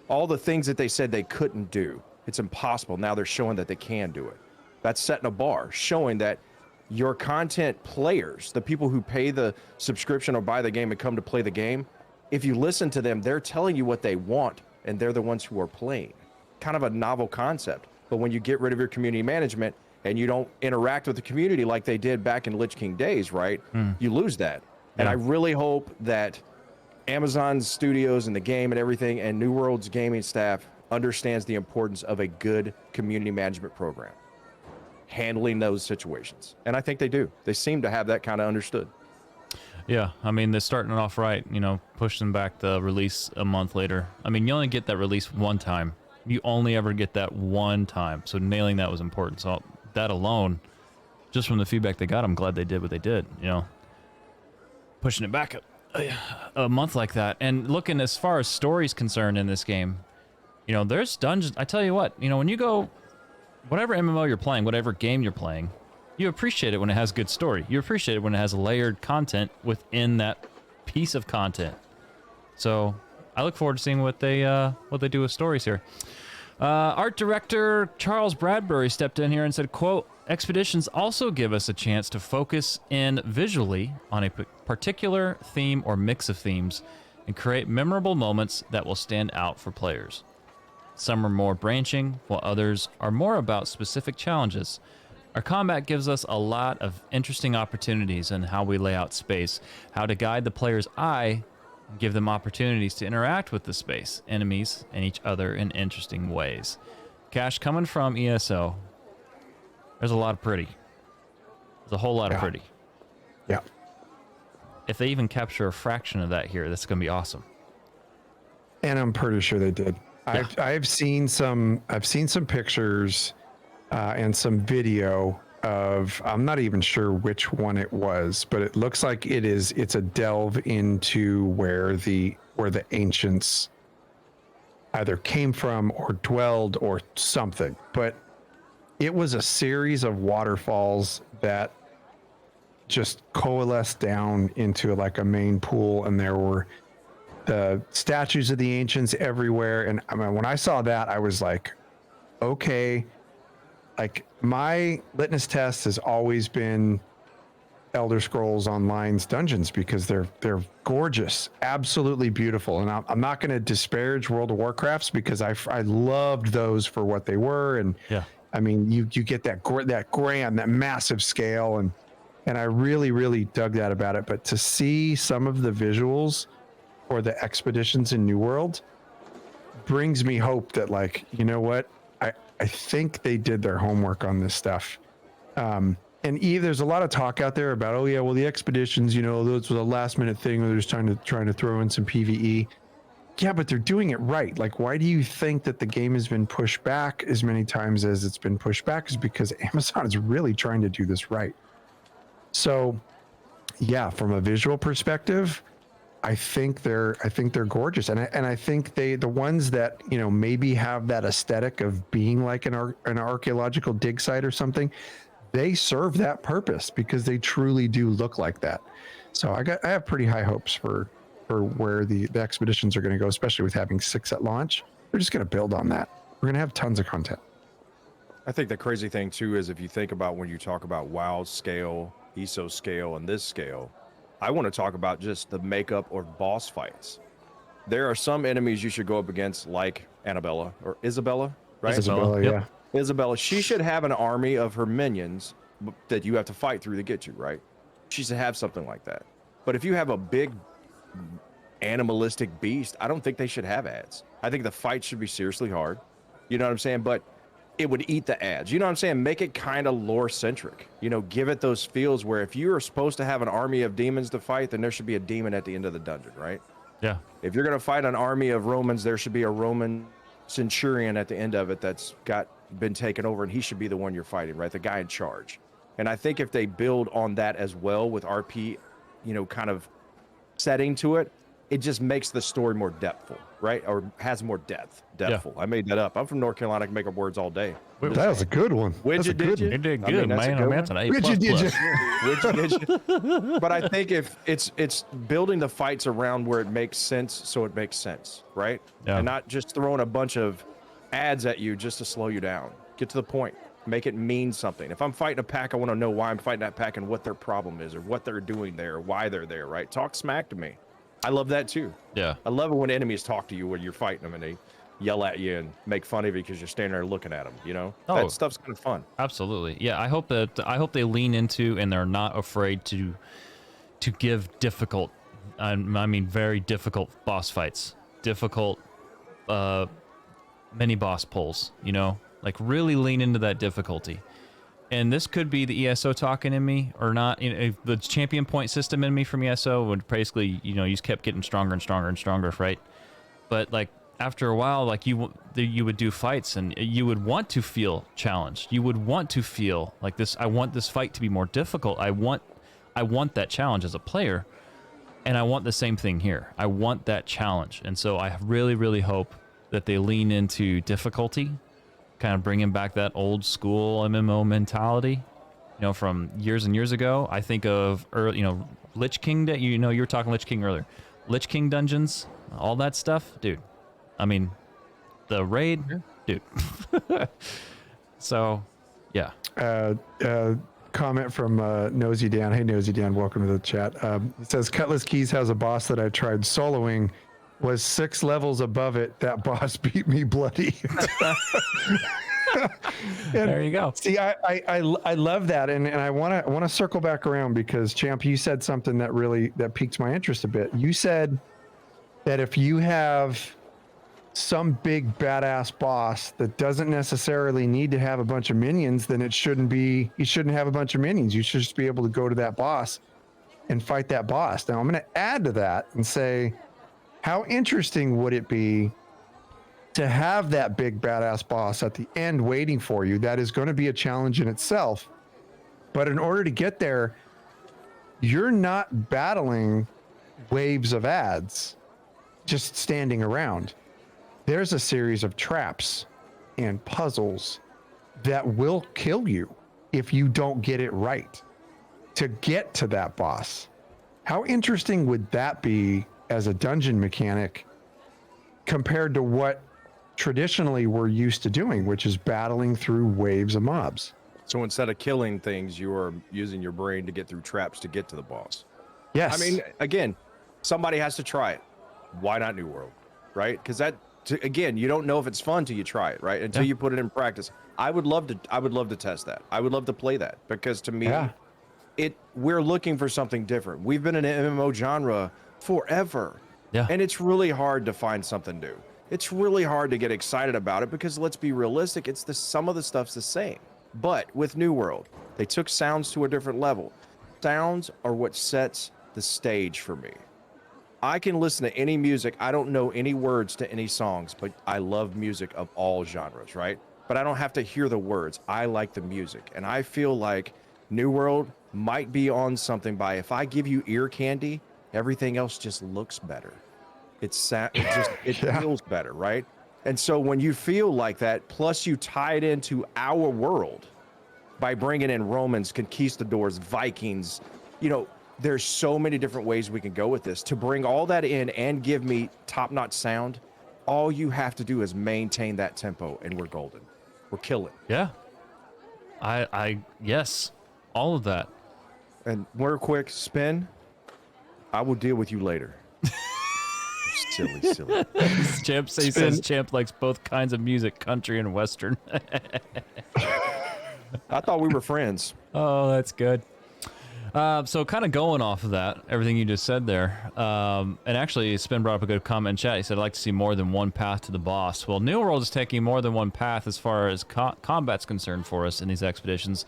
All the things that they said they couldn't do, it's impossible. Now they're showing that they can do it. That's setting a bar, showing that your content players, the people who pay the subscription or buy the game and come to play the game, if you listen to them, they're telling you what they want, and they're the ones who are playing. Kind of a novel concept. But when you get rid of your community management and you don't interact with the community like they did back in Lich King days, right? You lose that. And I really hope that Amazon Studios and the game and everything and New World's gaming staff understands the importance of a good community management program, handling those situations. And I think they do. They seem to have that kind of understood. Yeah, I mean, they're starting it off right, you know, pushing back the release a month later. I mean, you only get that release one time. You only ever get that one time. So nailing that was important. So that alone, just from the feedback they got, I'm glad they did what they did, you know. Pushing it back a month like that. And looking as far as story's concerned in this game, you know, there's dungeons. I tell you what, you know, when you go, whatever MMO you're playing, whatever game you're playing, you appreciate it when it has good story. You appreciate it when it has layered content within that piece of content. So I look forward to seeing what they do with stories here. Art director Charles Bradbury stepped in here and said, quote, expeditions also give us a chance to focus in visually on a particular theme or mix of themes and create memorable moments that will stand out for players. Some are more branching, while others are more about specific challenges. Our combat gives us a lot of interesting opportunities in how we lay out space, how to guide the player's eye, and give them opportunities to interact with the space, enemies, and each other in interesting ways. Cash, coming from ESO, there's a lot of pretty. There's a whole lot of pretty. Yeah. If they even capture a fraction of that here, that's going to be awesome. And I'm pretty sure they did. Yeah. I've seen some pictures and some video of, I'm not even sure which one it was, but it looks like it's a delve into where the ancients either came from or dwelled or something. But it was a series of waterfalls that just coalesced down into like a main pool, and there were the statues of the ancients everywhere. And I mean, when I saw that, I was like, okay, like my litmus test has always been Elder Scrolls Online's dungeons because they're gorgeous, absolutely beautiful. And I'm not going to disparage World of Warcraft's because I loved those for what they were. And yeah, I mean, you get that grand, that massive scale, and I really, really dug that about it. But to see some of the visuals for the expeditions in New World brings me hope that, like, you know what? I think they did their homework on this stuff. And there's a lot of talk out there about, oh yeah, well the expeditions, you know, those was a last minute thing where they're just trying to throw in some PvE. Yeah, but they're doing it right. Like, why do you think that the game has been pushed back as many times as it's been pushed back? Is because Amazon is really trying to do this right. So yeah, from a visual perspective, I think they're gorgeous, and I think the ones that, you know, maybe have that aesthetic of being like an archaeological dig site or something, they serve that purpose because they truly do look like that. So I have pretty high hopes for where the expeditions are going to go, especially with having 6 at launch. They're just going to build on that. We're going to have tons of content. I think the crazy thing too is if you think about when you talk about WoW scale, ESO scale, and this scale, I want to talk about just the makeup or boss fights. There are some enemies you should go up against, like Annabella or Isabella, right? Isabella, Yep. yeah. Isabella, she should have an army of her minions that you have to fight through to get you, right? She should have something like that. But if you have a big animalistic beast, I don't think they should have ads. I think the fight should be seriously hard. You know what I'm saying? But it would eat the ads. You know what I'm saying? Make it kind of lore centric. You know, give it those feels where if you are supposed to have an army of demons to fight, then there should be a demon at the end of the dungeon, right? Yeah. If you're going to fight an army of Romans, there should be a Roman centurion at the end of it that's been taken over, and he should be the one you're fighting, right? The guy in charge. And I think if they build on that as well with RP, you know, kind of setting to it, it just makes the story more depthful, right? Or has more depthful. I made that up. I'm from North Carolina. I can make up words all day. That was a good one. Would you, did you? You did I mean, good, that's a man. good I mean, one. that's an A++. Did you? But I think if it's building the fights around where it makes sense, so it makes sense, right? Yeah. And not just throwing a bunch of ads at you just to slow you down. Get to the point. Make it mean something. If I'm fighting a pack, I want to know why I'm fighting that pack and what their problem is or what they're doing there, or why they're there, right? Talk smack to me. I love that too. Yeah. I love it when enemies talk to you when you're fighting them and they yell at you and make fun of you because you're standing there looking at them, you know? Oh. That stuff's kind of fun. Absolutely. Yeah, I hope they lean into and they're not afraid to give difficult, I mean very difficult boss fights, difficult mini boss pulls, you know? Like really lean into that difficulty. And this could be the ESO talking in me or not. You know, the champion point system in me from ESO would basically, you know, you just kept getting stronger and stronger and stronger, right? But like after a while, like you would do fights and you would want to feel challenged. You would want to feel like this. I want this fight to be more difficult. I want that challenge as a player, and I want the same thing here. I want that challenge, and so I really, really hope that they lean into difficulty, kind of bringing back that old school MMO mentality, you know, from years and years ago. I think of early, you know, Lich King. You know, you were talking Lich King earlier. Lich King dungeons, all that stuff, dude. I mean, the raid, dude. So, yeah. Comment from Nosy Dan. Hey, Nosy Dan, welcome to the chat. It says, Cutlass Keys has a boss that I tried soloing, was 6 levels above it. That boss beat me bloody. There you go. See, I love that, and I want to circle back around because Champ, you said something that piqued my interest a bit. You said that if you have some big badass boss that doesn't necessarily need to have a bunch of minions, then you shouldn't have a bunch of minions. You should just be able to go to that boss and fight that boss. Now I'm going to add to that and say, how interesting would it be to have that big badass boss at the end waiting for you? That is going to be a challenge in itself. But in order to get there, you're not battling waves of ads just standing around. There's a series of traps and puzzles that will kill you if you don't get it right to get to that boss. How interesting would that be as a dungeon mechanic compared to what traditionally we're used to doing, which is battling through waves of mobs? So instead of killing things, you are using your brain to get through traps to get to the boss. Yes. I mean, again, somebody has to try it. Why not New World, right? Because again, you don't know if it's fun till you try it, right? Until you put it in practice. I would love to test that. I would love to play that because to me, we're looking for something different. We've been in an MMO genre forever. Yeah. And it's really hard to find something new. It's really hard to get excited about it because let's be realistic, some of the stuff's the same. But with New World, they took sounds to a different level. Sounds are what sets the stage for me. I can listen to any music. I don't know any words to any songs, but I love music of all genres, right? But I don't have to hear the words. I like the music. And I feel like New World might be on something by if I give you ear candy, everything else just looks better. It feels better, right? And so when you feel like that, plus you tie it into our world by bringing in Romans, conquistadors, Vikings, you know, there's so many different ways we can go with this. To bring all that in and give me top-notch sound, all you have to do is maintain that tempo and we're golden. We're killing. Yeah. Yes, all of that. And real quick, Spin, I will deal with you later. Silly. Champ says Champ likes both kinds of music, country and western. I thought we were friends. Oh, that's good. So kind of going off of that, everything you just said there, and actually Spin brought up a good comment in chat. He said, I'd like to see more than one path to the boss. Well, New World is taking more than one path as far as combat's concerned for us in these expeditions.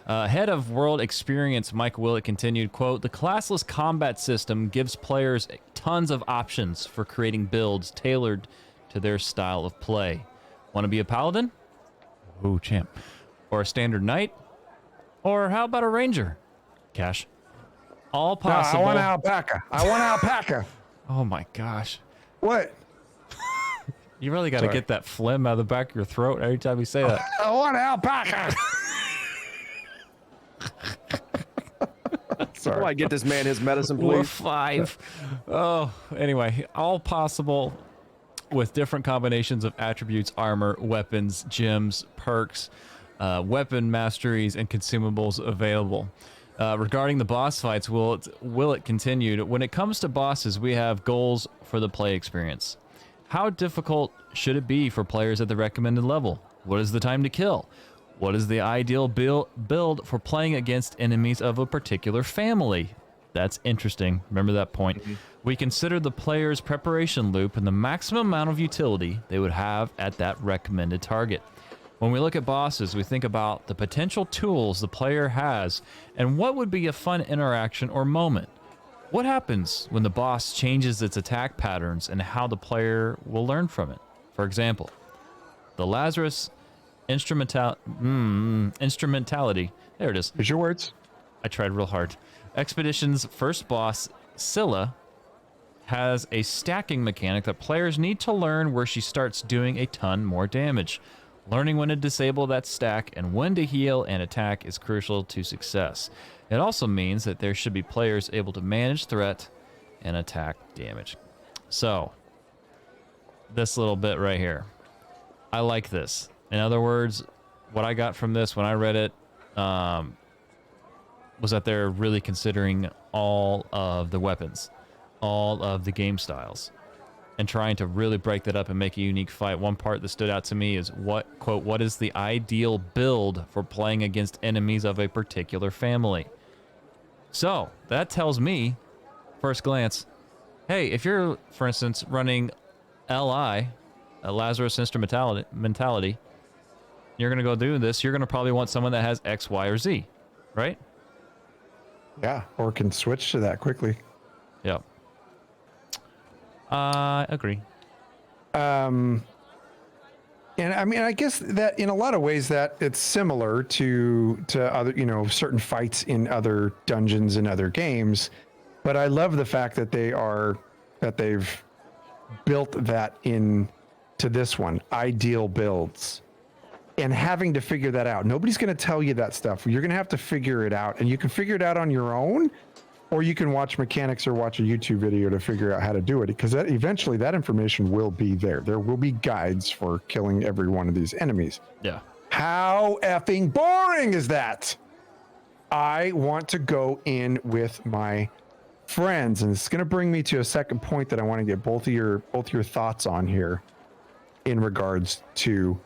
Head of World Experience Mike Willett continued, quote, the classless combat system gives players tons of options for creating builds tailored to their style of play. Want to be a paladin? Ooh, Champ. Or a standard knight? Or how about a ranger? Cash. All possible. No, I want alpaca. Oh my gosh. What? You really got to get that phlegm out of the back of your throat every time you say that. I want an alpaca. Sorry. I get this man his medicine, War please. 5. Oh, anyway, all possible with different combinations of attributes, armor, weapons, gems, perks, weapon masteries, and consumables available. Regarding the boss fights, will it continue? When it comes to bosses, we have goals for the play experience. How difficult should it be for players at the recommended level? What is the time to kill? What is the ideal build for playing against enemies of a particular family? That's interesting. Remember that point. Mm-hmm. We consider the player's preparation loop and the maximum amount of utility they would have at that recommended target. When we look at bosses, we think about the potential tools the player has and what would be a fun interaction or moment. What happens when the boss changes its attack patterns and how the player will learn from it? For example, the Lazarus instrumentality. There it is. Here's your words. I tried real hard. Expedition's first boss, Scylla, has a stacking mechanic that players need to learn where she starts doing a ton more damage. Learning when to disable that stack and when to heal and attack is crucial to success. It also means that there should be players able to manage threat and attack damage. So, this little bit right here. I like this. In other words, what I got from this when I read it was that they're really considering all of the weapons, all of the game styles, and trying to really break that up and make a unique fight. One part that stood out to me is what is the ideal build for playing against enemies of a particular family? So that tells me, first glance, hey, if you're, for instance, running LI, a Lazarus instrumentality, you're going to go do this, you're going to probably want someone that has X, Y, or Z, right? Yeah, or can switch to that quickly. Yep. I agree. And I mean, I guess that in a lot of ways that it's similar to other, certain fights in other dungeons and other games. But I love the fact that they've built that in to this one, ideal builds, and having to figure that out. Nobody's going to tell you that stuff. You're going to have to figure it out, and you can figure it out on your own, or you can watch mechanics or watch a YouTube video to figure out how to do it, because eventually that information will be there. There will be guides for killing every one of these enemies. Yeah. How effing boring is that? I want to go in with my friends, and it's going to bring me to a second point that I want to get both your thoughts on here in regards to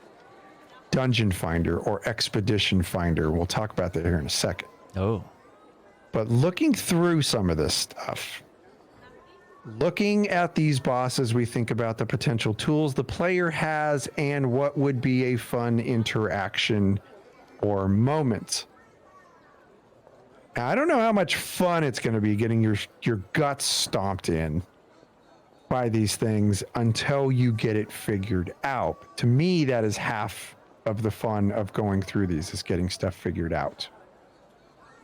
Dungeon Finder or Expedition Finder. We'll talk about that here in a second. Oh. But looking through some of this stuff, looking at these bosses, we think about the potential tools the player has and what would be a fun interaction or moment. Now, I don't know how much fun it's going to be getting your guts stomped in by these things until you get it figured out. To me, that is half of the fun of going through these, is getting stuff figured out.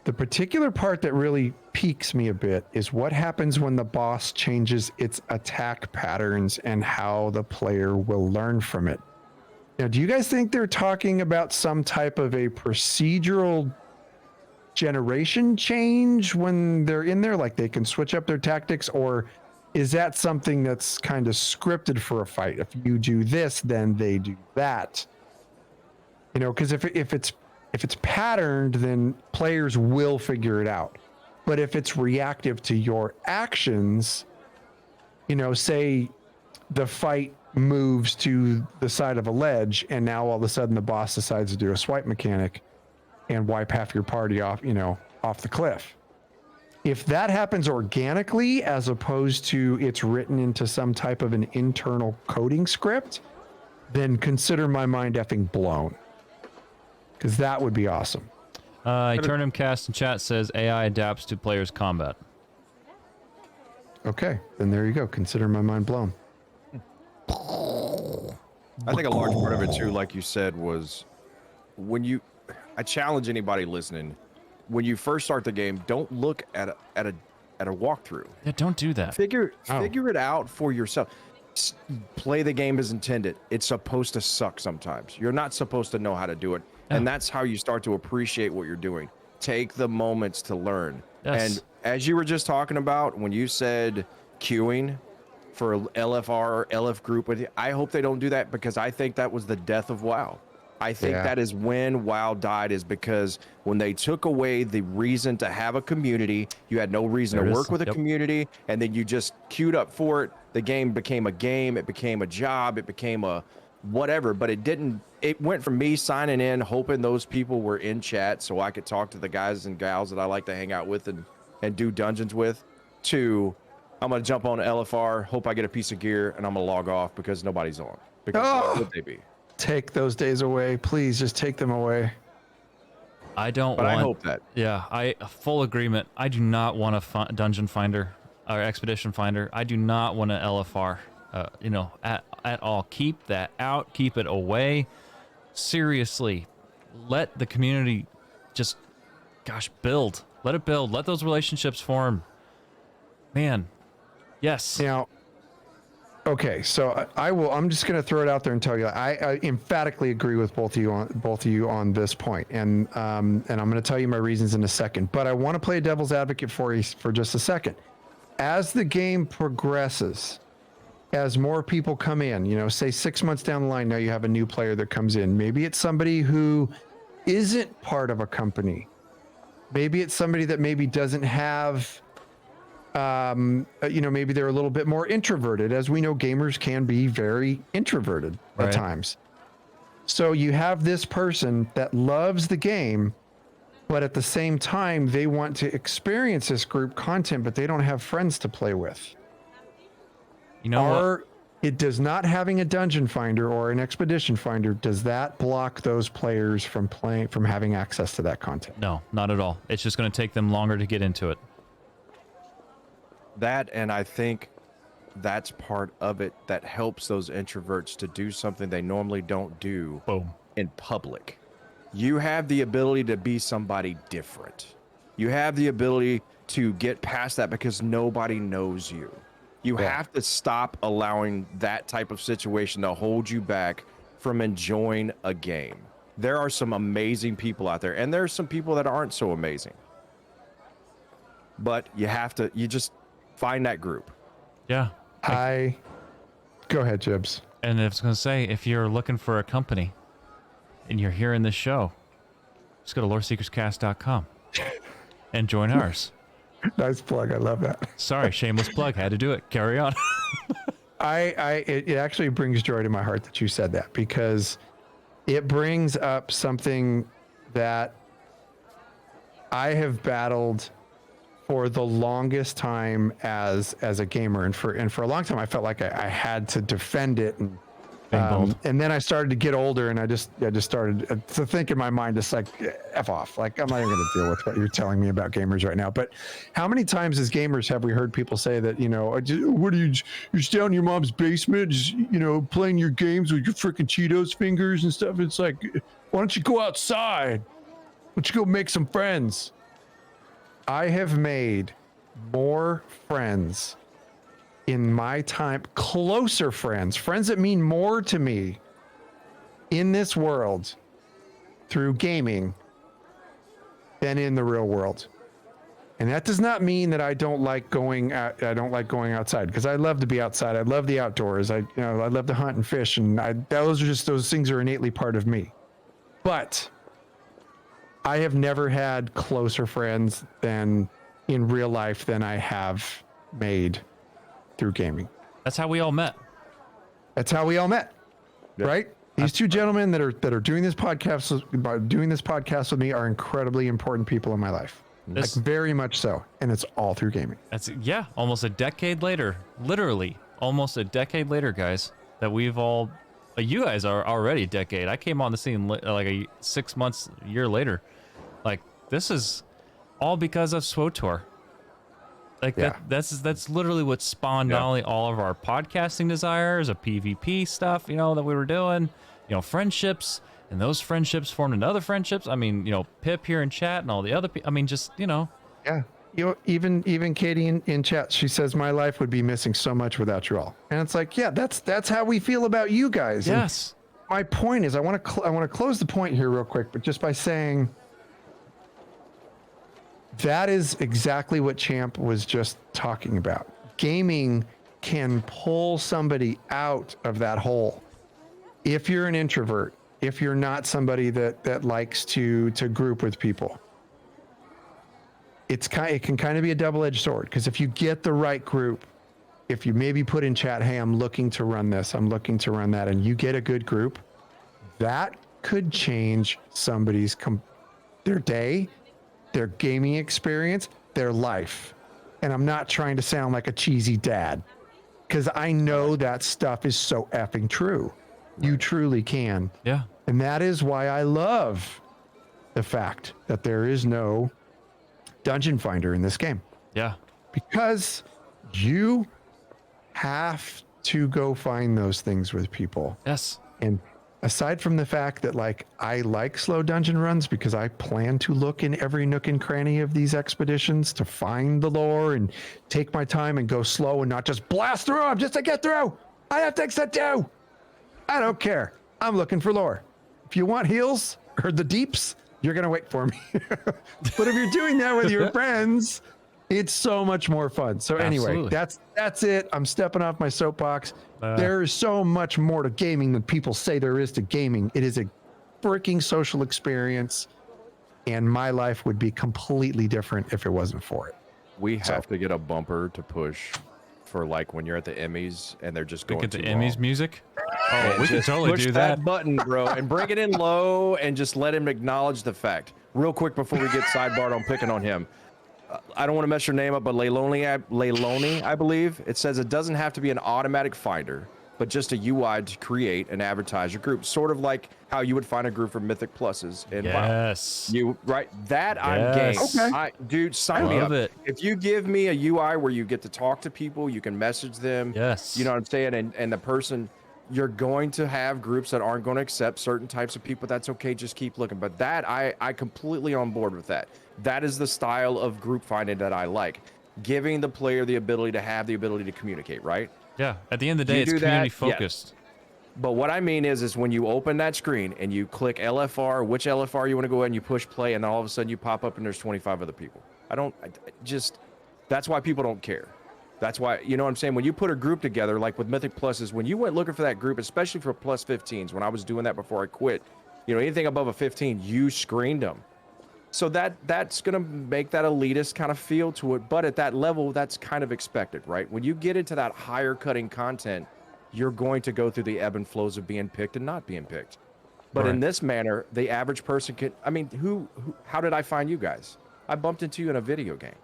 The particular part that really piques me a bit is what happens when the boss changes its attack patterns and how the player will learn from it. Now, do you guys think they're talking about some type of a procedural generation change when they're in there, like they can switch up their tactics, or is that something that's kind of scripted for a fight? If you do this, then they do that. Because if it's patterned, then players will figure it out. But if it's reactive to your actions, say the fight moves to the side of a ledge, and now all of a sudden the boss decides to do a swipe mechanic and wipe half your party off, off the cliff. If that happens organically, as opposed to it's written into some type of an internal coding script, then consider my mind effing blown. Because that would be awesome. Eternum Cast in chat says AI adapts to players' combat. Okay, then there you go. Consider my mind blown. I think a large part of it too, like you said, was I challenge anybody listening, when you first start the game, don't look at a walkthrough. Yeah, don't do that. Figure it out for yourself. play the game as intended. It's supposed to suck sometimes. You're not supposed to know how to do it. And that's how you start to appreciate what you're doing. Take the moments to learn. Yes. And as you were just talking about, when you said queuing for LFR or LF group, I hope they don't do that, because I think that was the death of WoW. I think that is when WoW died, is because when they took away the reason to have a community, you had no reason to work with a community, and then you just queued up for it. The game became a game, it became a job, it became a whatever, but it went from me signing in, hoping those people were in chat so I could talk to the guys and gals that I like to hang out with and do dungeons with, to I'm going to jump on LFR, hope I get a piece of gear, and I'm going to log off because nobody's on. Because why would they be? Take those days away. Please just take them away. I don't but want... I hope that. Yeah, full agreement. I do not want a dungeon finder or expedition finder. I do not want an LFR, at all. Keep that out. Keep it away. Seriously, let the community just, build. Let it build. Let those relationships form. Man, yes. Now, okay, so I'm just going to throw it out there and tell you, I emphatically agree with both of you on this point, and I'm going to tell you my reasons in a second. But I want to play devil's advocate for you for just a second. As the game progresses, as more people come in, say 6 months down the line, now you have a new player that comes in. Maybe it's somebody who isn't part of a company. Maybe it's somebody that maybe doesn't have, maybe they're a little bit more introverted. As we know, gamers can be very introverted at times. So you have this person that loves the game, but at the same time, they want to experience this group content, but they don't have friends to play with. You know what? It does not having a dungeon finder or an expedition finder, does that block those players from having access to that content? No, not at all. It's just going to take them longer to get into it. That, and I think that's part of it that helps those introverts to do something they normally don't do in public. You have the ability to be somebody different. You have the ability to get past that because nobody knows you. You have to stop allowing that type of situation to hold you back from enjoying a game. There are some amazing people out there, and there's some people that aren't so amazing. But you just find that group. Yeah. Go ahead, Jibs. And I was going to say, if you're looking for a company and you're hearing this show, just go to loreseekerscast.com and join ours. Nice plug. I love that. Sorry, shameless plug. Had to do it. Carry on. It actually brings joy to my heart that you said that, because it brings up something that I have battled for the longest time as a gamer, and for a long time I felt like I had to defend it, and then I started to get older, and I just started to think in my mind, just like, F off, like I'm not even going to deal with what you're telling me about gamers right now. But how many times as gamers have we heard people say that, what are you're just down in your mom's basement, just, playing your games with your freaking Cheetos fingers and stuff? It's like, why don't you go outside? Why don't you go make some friends? I have made more friends in my time, closer friends that mean more to me in this world through gaming than in the real world. And that does not mean that I don't like going out. I don't like going outside, because I love to be outside. I love the outdoors. I love to hunt and fish, and those things are innately part of me. But I have never had closer friends than in real life than I have made through gaming. That's how we all met. Right? These two gentlemen that are doing this podcast with me are incredibly important people in my life. Like, very much so, and it's all through gaming. That's almost a decade later, literally almost a decade later, guys. That we've all, you guys are already a decade. I came on the scene like 6 months, a year later. Like, this is all because of SWOTOR. Like that's literally what spawned not only all of our podcasting desires, of PvP stuff, that we were doing, friendships, and those friendships formed into other friendships. I mean, Pip here in chat and all the other people. I mean, just, Yeah. even Katie in chat, she says my life would be missing so much without you all. And it's like, yeah, that's how we feel about you guys. Yes. And my point is, I want to close the point here real quick, but just by saying that is exactly what Champ was just talking about. Gaming can pull somebody out of that hole. If you're an introvert, if you're not somebody that likes to group with people, it can kind of be a double-edged sword, because if you get the right group, if you maybe put in chat, hey, I'm looking to run this, I'm looking to run that, and you get a good group, that could change somebody's their day, their gaming experience, their life. And I'm not trying to sound like a cheesy dad, because I know that stuff is so effing true. You truly can. Yeah. And that is why I love the fact that there is no dungeon finder in this game, Yeah. because you have to go find those things with people. Yes. And aside from the fact that, like, I like slow dungeon runs because I plan to look in every nook and cranny of these expeditions to find the lore and take my time and go slow and not just blast through them just to get through. I have things to do. I don't care. I'm looking for lore. If you want heals or the deeps, you're going to wait for me. But if you're doing that with your friends, it's so much more fun. So anyway, Absolutely. that's it. I'm stepping off my soapbox. There is so much more to gaming than people say there is to gaming. It is a freaking social experience, and my life would be completely different if it wasn't for it. We have to get a bumper to push for, like, when you're at the Emmys and they're just going Get the too Emmys long. music. Oh, And we can just totally push do that that. button, bro, and bring it in low and just let him acknowledge the fact. Real quick before we get sidebarred on picking on him. I don't want to mess your name up, but Leiloni, I believe. It says it doesn't have to be an automatic finder, but just a UI to create and advertise your group. Sort of like how you would find a group for Mythic Pluses in WoW. Yes. That I'm game. Okay. Dude, sign me Love up. it. If you give me a UI where you get to talk to people, you can message them. Yes. You know what I'm saying? And the person, you're going to have groups that aren't going to accept certain types of people. That's okay. Just keep looking. But that, I completely on board with that. That is the style of group finding that I like. Giving the player the ability to have the ability to communicate, right? Yeah. At the end of the day, You it's do that? community Yes. focused. But what I mean is when you open that screen and you click LFR, which LFR you want to go ahead and you push play, and then all of a sudden you pop up and there's 25 other people. That's why people don't care. That's why, you know what I'm saying? When you put a group together, like with Mythic Pluses, when you went looking for that group, especially for plus 15s, when I was doing that before I quit, you know, anything above a 15, you screened them. So that's going to make that elitist kind of feel to it. But at that level, that's kind of expected, right? When you get into that higher cutting content, you're going to go through the ebb and flows of being picked and not being picked. But in this manner, the average person can, I mean, how did I find you guys? I bumped into you in a video game.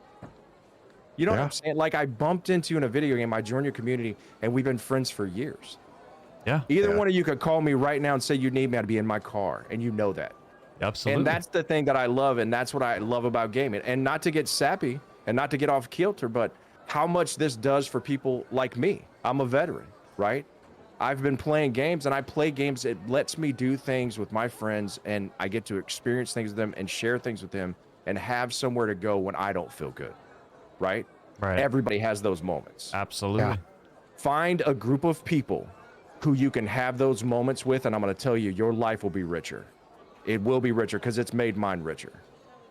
You know what I'm saying? Like, I bumped into you in a video game, I joined your community, and we've been friends for years. Yeah. Either one of you could call me right now and say you need me to be in my car, and you know that. Absolutely. And that's the thing that I love, and that's what I love about gaming. And not to get sappy and not to get off kilter, but how much this does for people like me. I'm a veteran, right? I've been playing games, and I play games. It lets me do things with my friends, and I get to experience things with them and share things with them and have somewhere to go when I don't feel good, right? Right. Everybody has those moments. Absolutely. Yeah. Find a group of people who you can have those moments with, and I'm going to tell you, your life will be richer. It will be richer because it's made mine richer.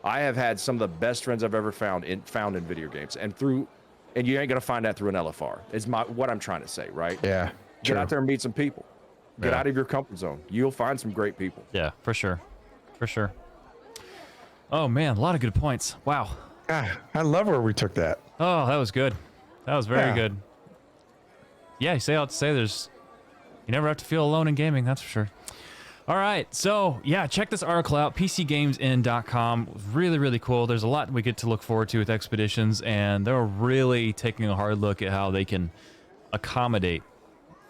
I have had some of the best friends I've ever found in video games, and you ain't gonna find that through an LFR. Is what I'm trying to say, right? Yeah. Get out there and meet some people. Get Yeah. out of your comfort zone. You'll find some great people. Yeah, for sure. For sure. Oh man, a lot of good points. Wow. I love where we took that. Oh, that was good. That was very Yeah. good. Yeah, you say all to say you never have to feel alone in gaming, that's for sure. All right, so yeah, check this article out, pcgamesn.com. Really, really cool. There's a lot we get to look forward to with Expeditions, and they're really taking a hard look at how they can accommodate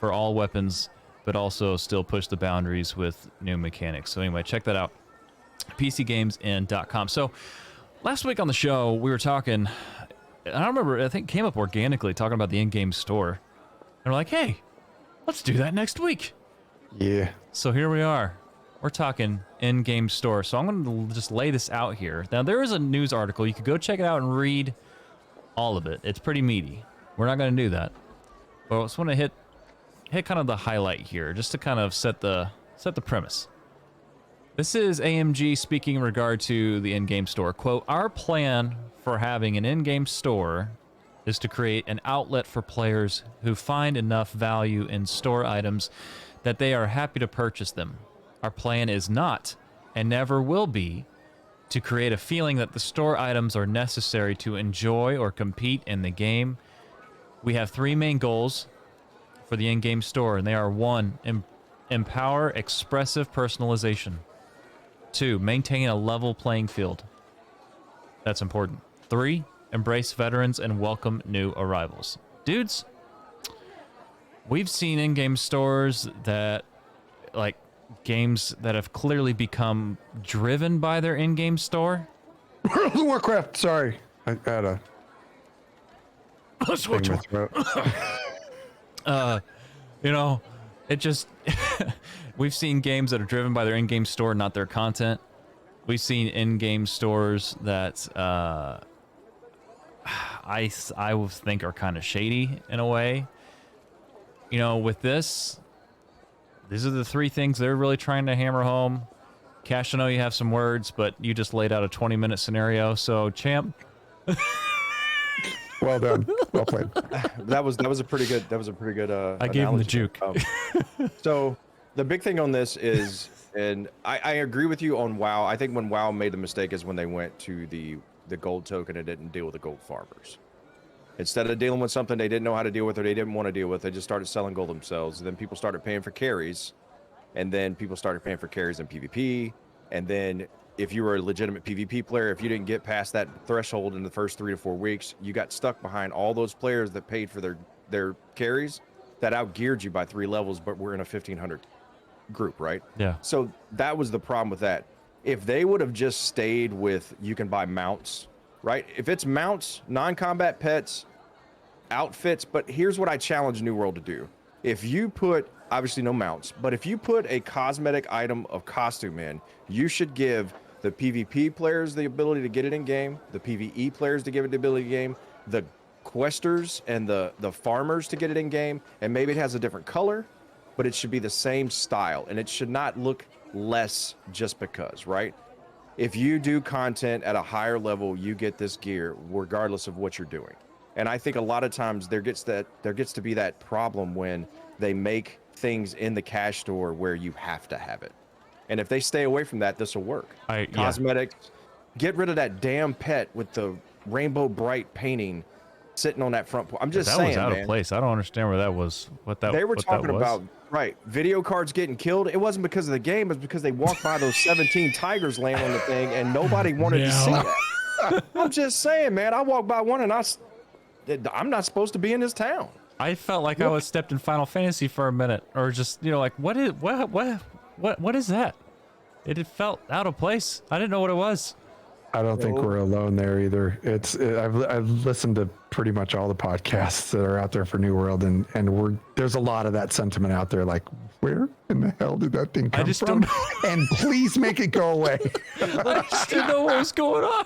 for all weapons, but also still push the boundaries with new mechanics. So anyway, check that out, pcgamesn.com. So last week on the show, we were talking, I don't remember, I think it came up organically, talking about the in-game store. And we're like, hey, let's do that next week. Yeah. So here we are. we're talking in-game store. So I'm going to just lay this out here. Now, there is a news article. You could go check it out and read all of it. It's pretty meaty. We're not going to do that. But I just want to hit kind of the highlight here, just to kind of set the premise. This is AMG speaking in regard to the in-game store. Quote, our plan for having an in-game store is to create an outlet for players who find enough value in store items that they are happy to purchase them. Our plan is not, and never will be, to create a feeling that the store items are necessary to enjoy or compete in the game. We have 3 main goals for the in-game store, and they are 1, empower expressive personalization. 2, maintain a level playing field. That's important. 3, embrace veterans and welcome new arrivals. Dudes, we've seen in-game stores that, like, games that have clearly become driven by their in-game store. World of Warcraft. Sorry, I had a thing in my throat. You know, it just we've seen games that are driven by their in-game store, not their content. We've seen in-game stores that I would think are kind of shady in a way. You know, with this, these are the 3 things they're really trying to hammer home. Cash, I know you have some words, but you just laid out a 20-minute scenario. So, champ. Well done. Well played. That was a pretty good. That was a pretty good. I gave him the analogy. juke. So the big thing on this is, and I agree with you on WoW. I think when WoW made the mistake is when they went to the gold token and didn't deal with the gold farmers. Instead of dealing with something they didn't know how to deal with or they didn't want to deal with, they just started selling gold themselves. And then people started paying for carries, and then people started paying for carries in PvP. And then if you were a legitimate PvP player, if you didn't get past that threshold in the first 3 to 4 weeks, you got stuck behind all those players that paid for their carries that outgeared you by 3 levels, but we're in a 1500 group, right? Yeah. So that was the problem with that. If they would have just stayed with, you can buy mounts, right? If it's mounts, non-combat pets, outfits, but here's what I challenge New World to do. If you put, obviously no mounts, but if you put a cosmetic item of costume in, you should give the PvP players the ability to get it in game, the PvE players to give it the ability in game, the questers and the farmers to get it in game, and maybe it has a different color, but it should be the same style, and it should not look less just because, right? If you do content at a higher level, you get this gear regardless of what you're doing. And I think a lot of times there gets to be that problem when they make things in the cash store where you have to have it. And if they stay away from that, this will work. Cosmetics, get rid of that damn pet with the rainbow bright painting sitting on that front. I'm just saying, that was out man. of place. I don't understand where that was. They were talking about, right? Video cards getting killed. It wasn't because of the game. It was because they walked by those 17 tigers laying on the thing, and nobody wanted to see that. I'm just saying, man. I walked by one, and I'm not supposed to be in this town. I felt like I was stepped in Final Fantasy for a minute, or just, you know, like what is that? It felt out of place. I didn't know what it was. I don't think we're alone there either. I've listened to pretty much all the podcasts that are out there for New World, and there's a lot of that sentiment out there. Like, where in the hell did that thing come from? And please make it go away. I just didn't know what was going on.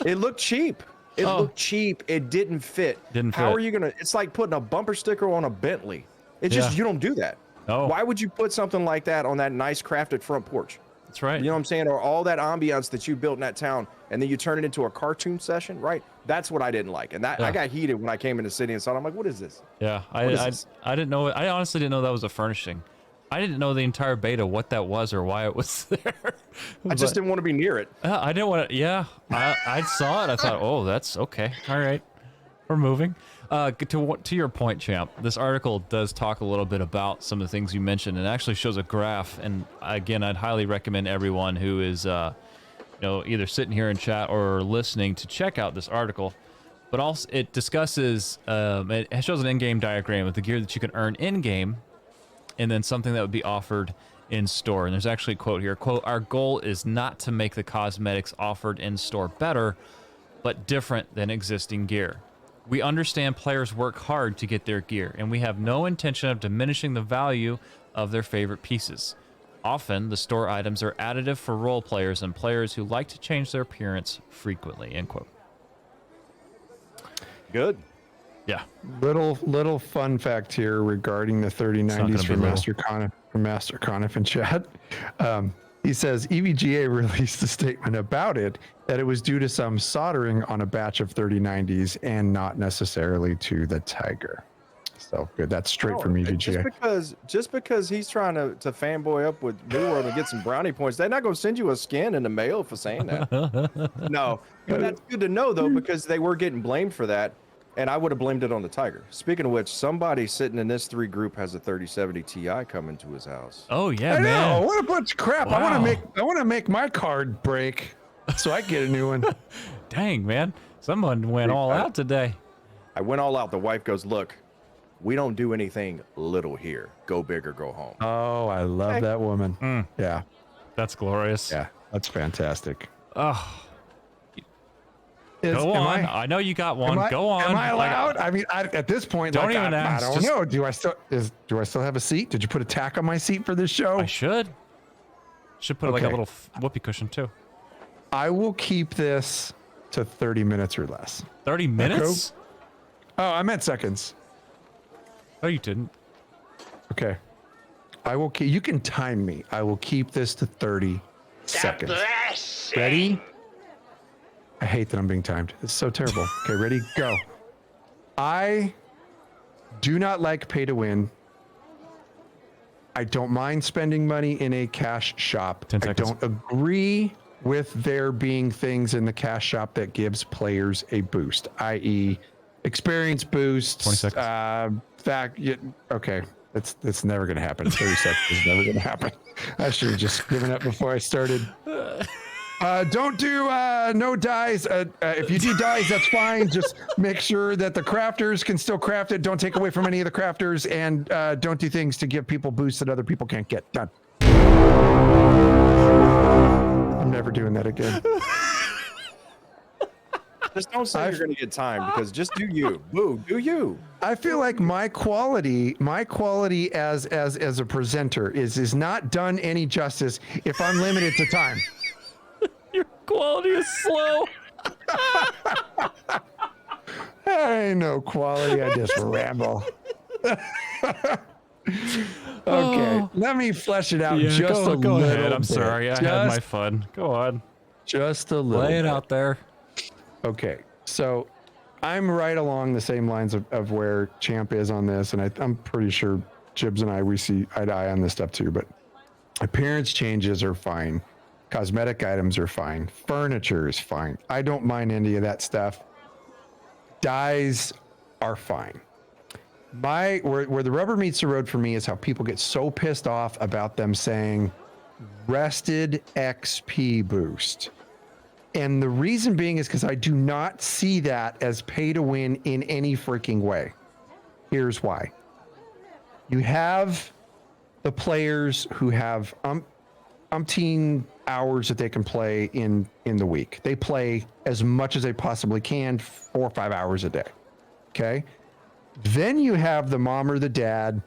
It looked cheap. It looked cheap. It didn't fit. How are you gonna? It's like putting a bumper sticker on a Bentley. It's just you don't do that. Oh. Why would you put something like that on that nice crafted front porch? That's right. You know what I'm saying? Or all that ambiance that you built in that town, and then you turn it into a cartoon session, right? That's what I didn't like, and I got heated when I came in the city and saw it. I'm like, what is this? Yeah, I didn't know. I honestly didn't know that was a furnishing. I didn't know the entire beta, what that was or why it was there. I just didn't want to be near it. I didn't want to. Yeah, I saw it. I thought, oh, that's okay. All right, we're moving. To your point, Champ, this article does talk a little bit about some of the things you mentioned, and actually shows a graph. And again, I'd highly recommend everyone who is, either sitting here in chat or listening to check out this article. But also, it discusses, it shows an in-game diagram of the gear that you can earn in-game, and then something that would be offered in store. And there's actually a quote here, quote, "Our goal is not to make the cosmetics offered in store better, but different than existing gear. We understand players work hard to get their gear, and we have no intention of diminishing the value of their favorite pieces. Often, the store items are additive for role players and players who like to change their appearance frequently, end quote. Good. Yeah. Little fun fact here regarding the 3090s from Master Coniff in chat. He says EVGA released a statement about it that it was due to some soldering on a batch of 3090s and not necessarily to the Tiger. So good. That's straight from EVGA. Just because he's trying to fanboy up with New World and get some brownie points, they're not going to send you a skin in the mail for saying that. No, but that's good to know though, because they were getting blamed for that, and I would have blamed it on the Tiger. Speaking of which, somebody sitting in this 3 group has a 3070 Ti coming to his house. Oh yeah, I man. know. What a bunch of crap. Wow. I want to make my card break so I get a new one. Dang, man. Someone went all out today. I went all out. The wife goes, look, we don't do anything little here. Go big or go home. Oh, I love that woman. Yeah. That's glorious. Yeah. That's fantastic. Oh, Go on. I know you got one. Go on. Am I allowed? I mean, at this point, Don't even ask. I don't know. Do I still have a seat? Did you put a tack on my seat for this show? I should. Should put like a little whoopee cushion too. I will keep this to 30 minutes or less. 30 minutes? Oh, I meant seconds. Oh, you didn't. Okay. I will keep. You can time me. I will keep this to 30 seconds. Ready? I hate that I'm being timed. It's so terrible. Okay, ready? Go. I do not like pay to win. I don't mind spending money in a cash shop. 10 I seconds. don't agree with there being things in the cash shop that gives players a boost, i.e. experience boosts. 20 seconds. Okay. That's never going to happen. 30 seconds is never going to happen. I should have just given up before I started. Don't do no dies. If you do dies, that's fine. Just make sure that the crafters can still craft it. Don't take away from any of the crafters, and don't do things to give people boosts that other people can't get. Done. I'm never doing that again. Just don't say you're going to get time, because just do you. Boo, do you. I feel like my quality as a presenter is not done any justice if I'm limited to time. Your quality is slow. I ain't no quality. I just ramble. Okay, let me flesh it out just a little go ahead. I'm bit. sorry. I had my fun. Go on. Just a little Lay it bit. out there. Okay, so I'm right along the same lines of where Champ is on this, and I'm pretty sure Jibs and we see eye to eye on this stuff too, but appearance changes are fine. Cosmetic items are fine. Furniture is fine. I don't mind any of that stuff. Dyes are fine. Where the rubber meets the road for me is how people get so pissed off about them saying rested XP boost. And the reason being is because I do not see that as pay to win in any freaking way. Here's why. You have the players who have umpteen hours that they can play in the week. They play as much as they possibly can, 4 or 5 hours a day. Okay. Then you have the mom or the dad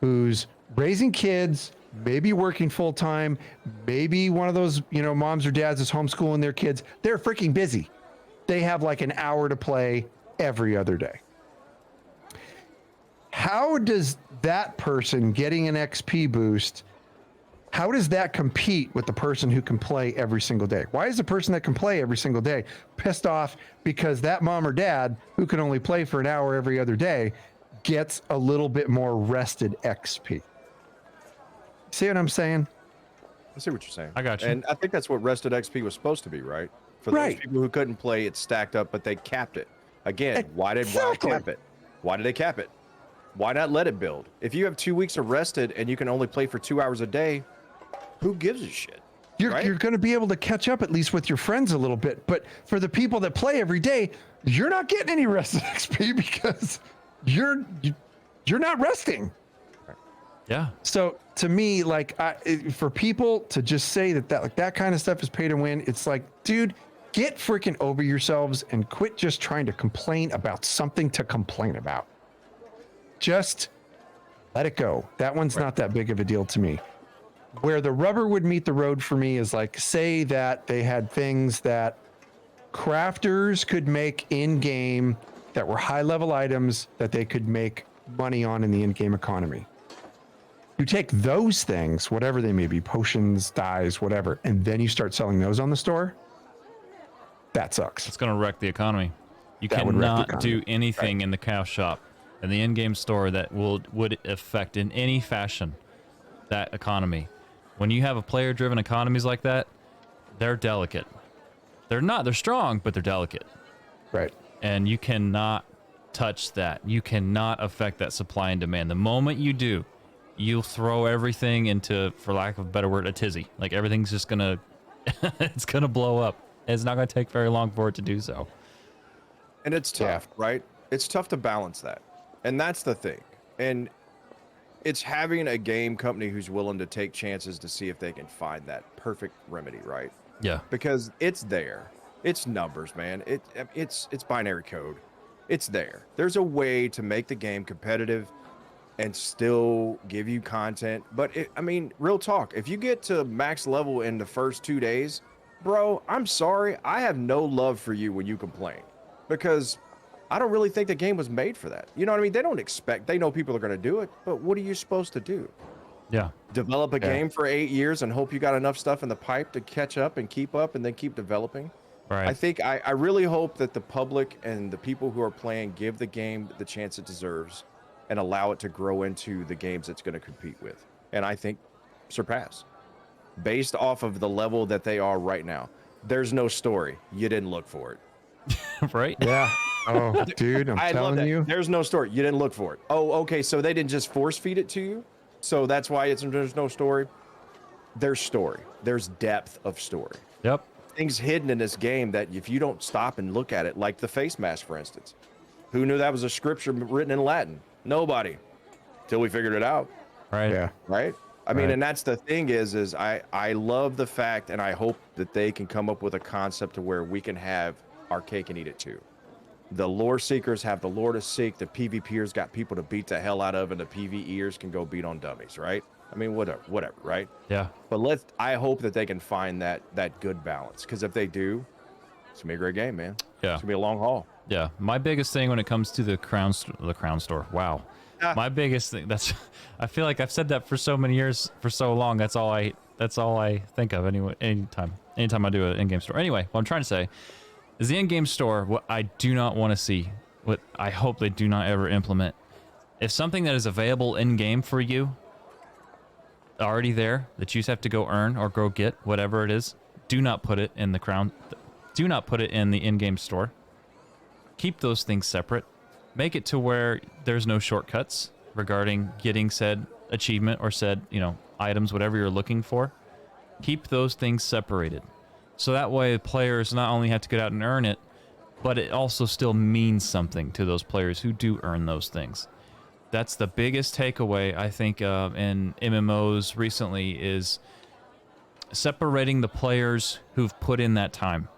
who's raising kids, maybe working full time, maybe one of those, moms or dads is homeschooling their kids. They're freaking busy. They have like an hour to play every other day. How does that person getting an XP boost, how does that compete with the person who can play every single day? Why is the person that can play every single day pissed off because that mom or dad who can only play for an hour every other day gets a little bit more rested XP? See what I'm saying? I see what you're saying. I got you. And I think that's what rested XP was supposed to be, right? For those people who couldn't play, it stacked up, but they capped it. Again, why cap it? Why did they cap it? Why not let it build? If you have 2 weeks of rested and you can only play for 2 hours a day, who gives a shit? You're going to be able to catch up at least with your friends a little bit. But for the people that play every day, you're not getting any rested XP because you're not resting. Yeah. So to me, for people to just say that kind of stuff is pay to win, it's like, dude, get freaking over yourselves and quit just trying to complain about something to complain about. Just let it go. That one's not that big of a deal to me. where the rubber would meet the road for me is like, say that they had things that crafters could make in game that were high level items that they could make money on in the in-game economy. You take those things, whatever they may be, potions, dyes, whatever, and then you start selling those on the store. That sucks. It's going to wreck the economy. You That would wreck the cannot do economy. anything in the cow shop and the in-game store that would affect in any fashion that economy. When you have a player-driven economies like that, they're delicate. They're strong, but they're delicate. Right. And you cannot touch that. You cannot affect that supply and demand. The moment you do, you'll throw everything into, for lack of a better word, a tizzy. Like everything's just gonna, it's gonna blow up. And it's not gonna take very long for it to do so. And it's tough, right? It's tough to balance that. And that's the thing. And it's having a game company who's willing to take chances to see if they can find that perfect remedy, right? Yeah. Because it's there. It's numbers, man. It's binary code. It's there. There's a way to make the game competitive and still give you content. But I mean, real talk, if you get to max level in the first 2 days, bro, I'm sorry. I have no love for you when you complain, because I don't really think the game was made for that. You know what I mean? They know people are going to do it, but what are you supposed to do? Yeah. Develop a game for 8 years and hope you got enough stuff in the pipe to catch up and keep up and then keep developing? Right. I think I really hope that the public and the people who are playing give the game the chance it deserves and allow it to grow into the games it's going to compete with. And I think surpass based off of the level that they are right now. There's no story. You didn't look for it. Right? Yeah. Oh, dude, I'm I love telling that. you. There's no story. You didn't look for it. Oh, okay. So they didn't just force feed it to you. So that's why there's no story. There's story. There's depth of story. Yep. Things hidden in this game that if you don't stop and look at it, like the face mask, for instance. Who knew that was a scripture written in Latin? Nobody. Till we figured it out. Right. Yeah. Right? I mean, Right. and that's the thing is I love the fact, and I hope that they can come up with a concept to where we can have our cake and eat it too. The lore seekers have the lore to seek, the PvPers got people to beat the hell out of, and the PvEers can go beat on dummies, right? I mean, whatever, right? Yeah. But I hope that they can find that good balance, because if they do, it's gonna be a great game, man. Yeah. It's gonna be a long haul. Yeah. My biggest thing when it comes to the crown store. Wow. My biggest thing. I feel like I've said that for so many years, for so long. That's all I think of anyway. Anytime I do an in-game store. Anyway, what I'm trying to say is the in-game store. What I do not want to see, what I hope they do not ever implement, if something that is available in-game for you, already there, that you just have to go earn or go get, whatever it is, do not put it in the crown. Do not put it in the in-game store. Keep those things separate. Make it to where there's no shortcuts regarding getting said achievement or said, items, whatever you're looking for. Keep those things separated. So that way players not only have to get out and earn it, but it also still means something to those players who do earn those things. That's the biggest takeaway, I think, in MMOs recently, is separating the players who've put in that time,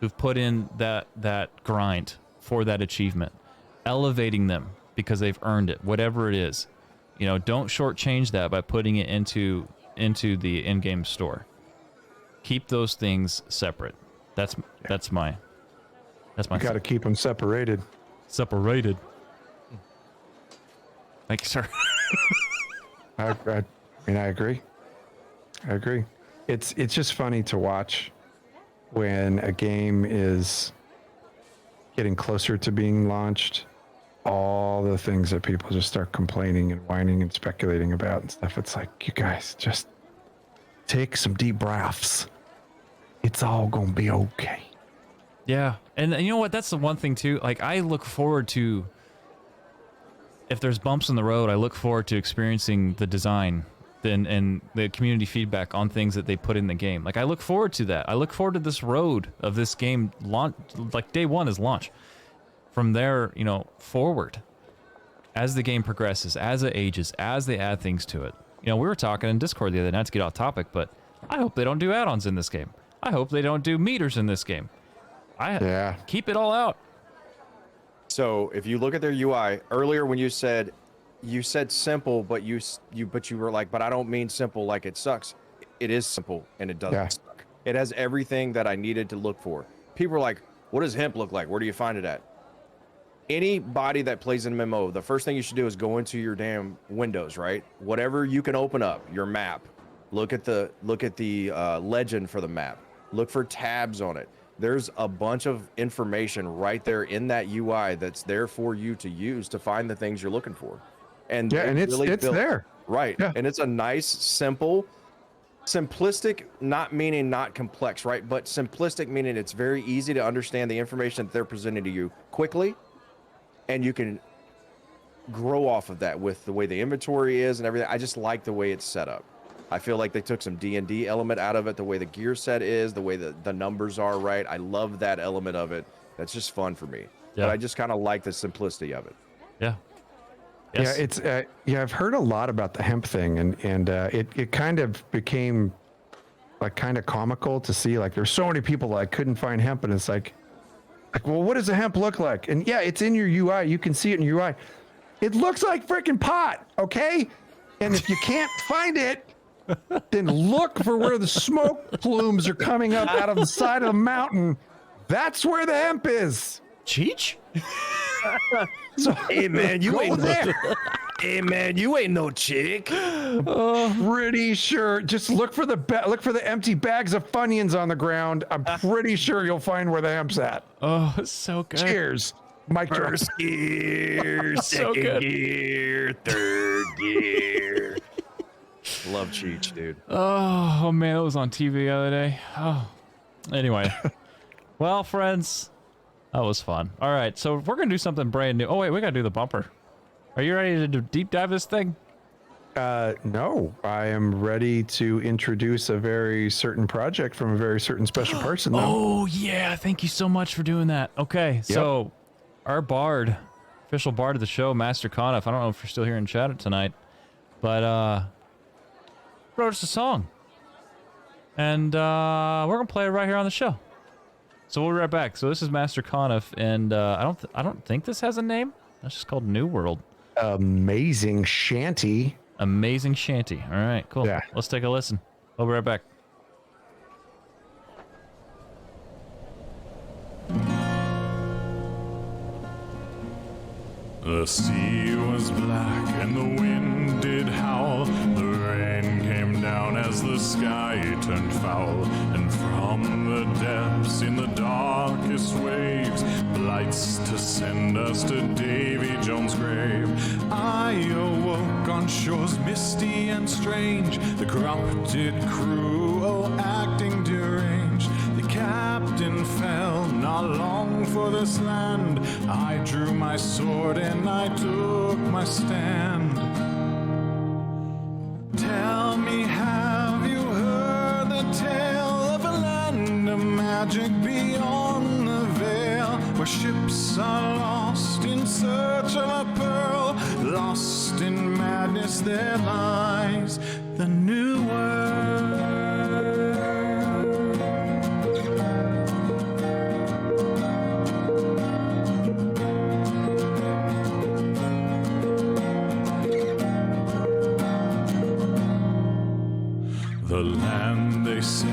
who've put in that grind for that achievement, elevating them because they've earned it, whatever it is. Don't shortchange that by putting it into the in-game store. Keep those things separate. That's my. You got to keep them separated. Separated. Thank you, sir. I mean, I agree. It's just funny to watch when a game is getting closer to being launched. All the things that people just start complaining and whining and speculating about and stuff. It's like, you guys just take some deep breaths. It's all gonna be okay. Yeah, and you know what? That's the one thing too. Like, I look forward to, if there's bumps in the road, I look forward to experiencing the design and the community feedback on things that they put in the game. Like, I look forward to that. I look forward to this road of this game launch, like day one is launch. From there, forward, as the game progresses, as it ages, as they add things to it. We were talking in Discord the other night, to get off topic, but I hope they don't do add-ons in this game. I hope they don't do meters in this game. Keep it all out. So if you look at their UI earlier, when you said you said simple, but you were like, but I don't mean simple like it sucks. It is simple and it doesn't suck. It has everything that I needed to look for. People are like, what does hemp look like? Where do you find it at? Anybody that plays in MMO, the first thing you should do is go into your damn windows, right? Whatever you can open up, your map. Look at the legend for the map. Look for tabs on it. There's a bunch of information right there in that UI that's there for you to use to find the things you're looking for. And it's there. Right. Yeah. And it's a nice, simple, simplistic, not meaning not complex, right? But simplistic meaning it's very easy to understand the information that they're presenting to you quickly. And you can grow off of that with the way the inventory is and everything. I just like the way it's set up. I feel like they took some D&D element out of it, the way the gear set is, the way the numbers are, right? I love that element of it. That's just fun for me. Yeah. But I just kind of like the simplicity of it. Yeah. Yes. Yeah, it's I've heard a lot about the hemp thing, and it kind of became like kind of comical to see, like, there's so many people that I couldn't find hemp, and it's like, well, what does a hemp look like? And yeah, it's in your UI. You can see it in your UI. It looks like freaking pot, okay? And if you can't find it, then look for where the smoke plumes are coming up out of the side of the mountain. That's where the hemp is. Cheech? So, hey man, you ain't there. Hey man, you ain't no chick. Pretty sure. Just look for the empty bags of Funyuns on the ground. I'm pretty sure you'll find where the hemp's at. Oh, it's so good. Cheers. Mic drop. First gear, So second good. gear, third gear. Love Cheech, dude. Oh man, it was on TV the other day. Oh, anyway. Well, friends, that was fun. All right, so we're gonna do something brand new. Oh wait, we gotta do the bumper. Are you ready to deep dive this thing? No, I am ready to introduce a very certain project from a very certain special person. Though. Oh yeah, thank you so much for doing that. Okay, so our bard, official bard of the show, Master Coniff. I don't know if you're still here in chat tonight, but wrote us a song, and we're gonna play it right here on the show. So we'll be right back. So this is Master Coniff, and I don't think this has a name. That's just called New World. Amazing shanty. Amazing shanty. All right, cool. Yeah. Let's take a listen. We'll be right back. The sea was black and the wind did howl. The rain came down as the sky turned foul. And from the depths in the darkest waves, lights to send us to Davy Jones' grave. I awoke on shores misty and strange. The corrupted crew, all acting deranged. The captain fell not long for this land. I drew my sword and I took my stand. Tell me, have you heard the tale of a land of magic beyond the veil, where ships are lost in search of a pearl? Lost in madness there lies the new world. The land, they say,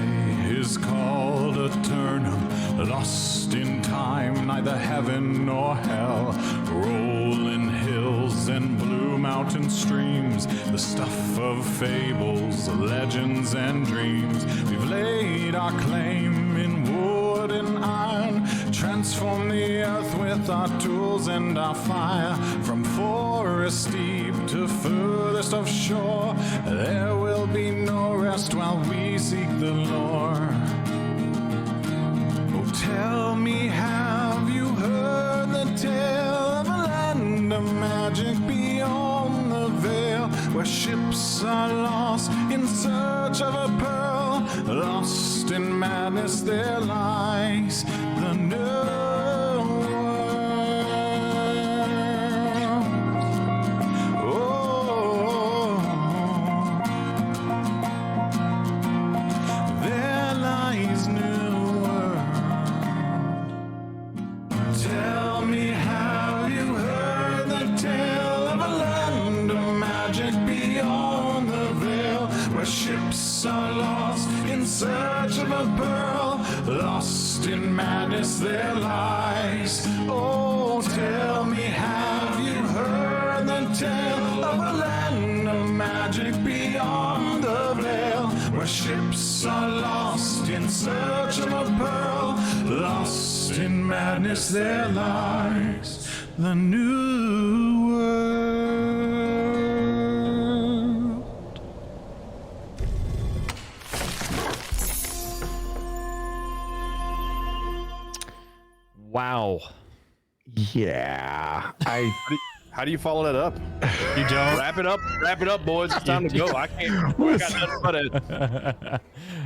is called Eternum, lost in time, neither heaven nor hell. Rolling hills and blue mountain streams, the stuff of fables, legends, and dreams. We've laid our claim in wood and iron, transform the earth with our tools and our fire. From forest deep to furthest of shore, there will be no rest while we seek the lore. Oh, tell me, have you heard the tale of a land of magic beyond the veil, where ships are lost in search of a pearl? Lost in madness there lies the new world. Oh, there lies new world. Tell me, have you heard the tale of a land ships are lost in search of a pearl, lost in madness their lies. Oh, tell me, have you heard the tale of a land of magic beyond the veil, where ships are lost in search of a pearl, lost in madness there lies the new world. Wow. Yeah. How do you follow that up? You don't? Wrap it up, boys. It's time to go. I can't. I got nothing but it.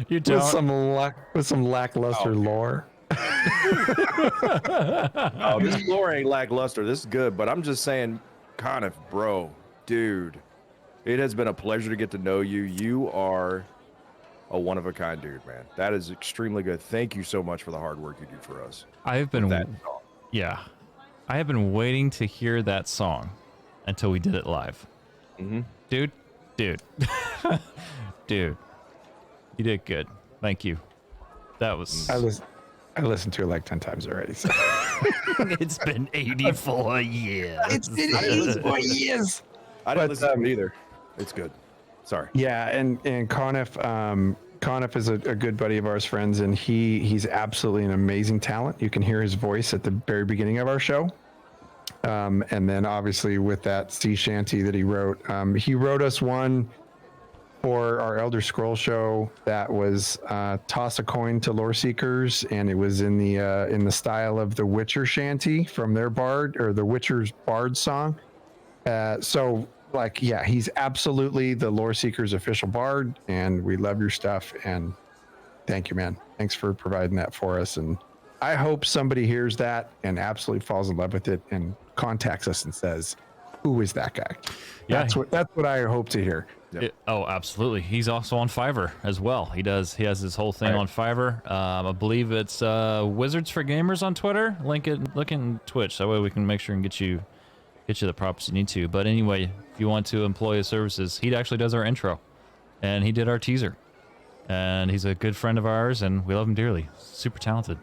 You don't? With some lackluster lore. Oh, this lore ain't lackluster. This is good, but I'm just saying, Coniff, bro, dude, it has been a pleasure to get to know you. You are a one-of-a-kind dude, man. That is extremely good. Thank you so much for the hard work you do for us. I've been, yeah, I have been waiting to hear that song until we did it live. Mm-hmm. Dude, dude, you did good. Thank you. That was. I listened to it like 10 times already. So. It's been 84 years. It's been 84 years. I didn't listen to it either. It's good. Sorry. Yeah, and Coniff, Coniff is a good buddy of ours, friends, and he's absolutely an amazing talent. You can hear his voice at the very beginning of our show. And then obviously with that sea shanty that he wrote us one for our Elder Scroll show that was toss a coin to Loreseekers, and it was in the style of the Witcher shanty from their bard, or the Witcher's bard song. So like, yeah, he's absolutely the Loreseekers official bard, and we love your stuff, and thank you, man. Thanks for providing that for us, and I hope somebody hears that and absolutely falls in love with it and contacts us and says, who is that guy? Yeah, That's what I hope to hear. Yep. Oh, absolutely. He's also on Fiverr as well. He has his whole thing on Fiverr. I believe it's Wizards for Gamers on Twitter. Look in Twitch. That way we can make sure and get you the props you need to. But anyway, if you want to employ his services, he actually does our intro, and he did our teaser, and he's a good friend of ours, and we love him dearly. Super talented.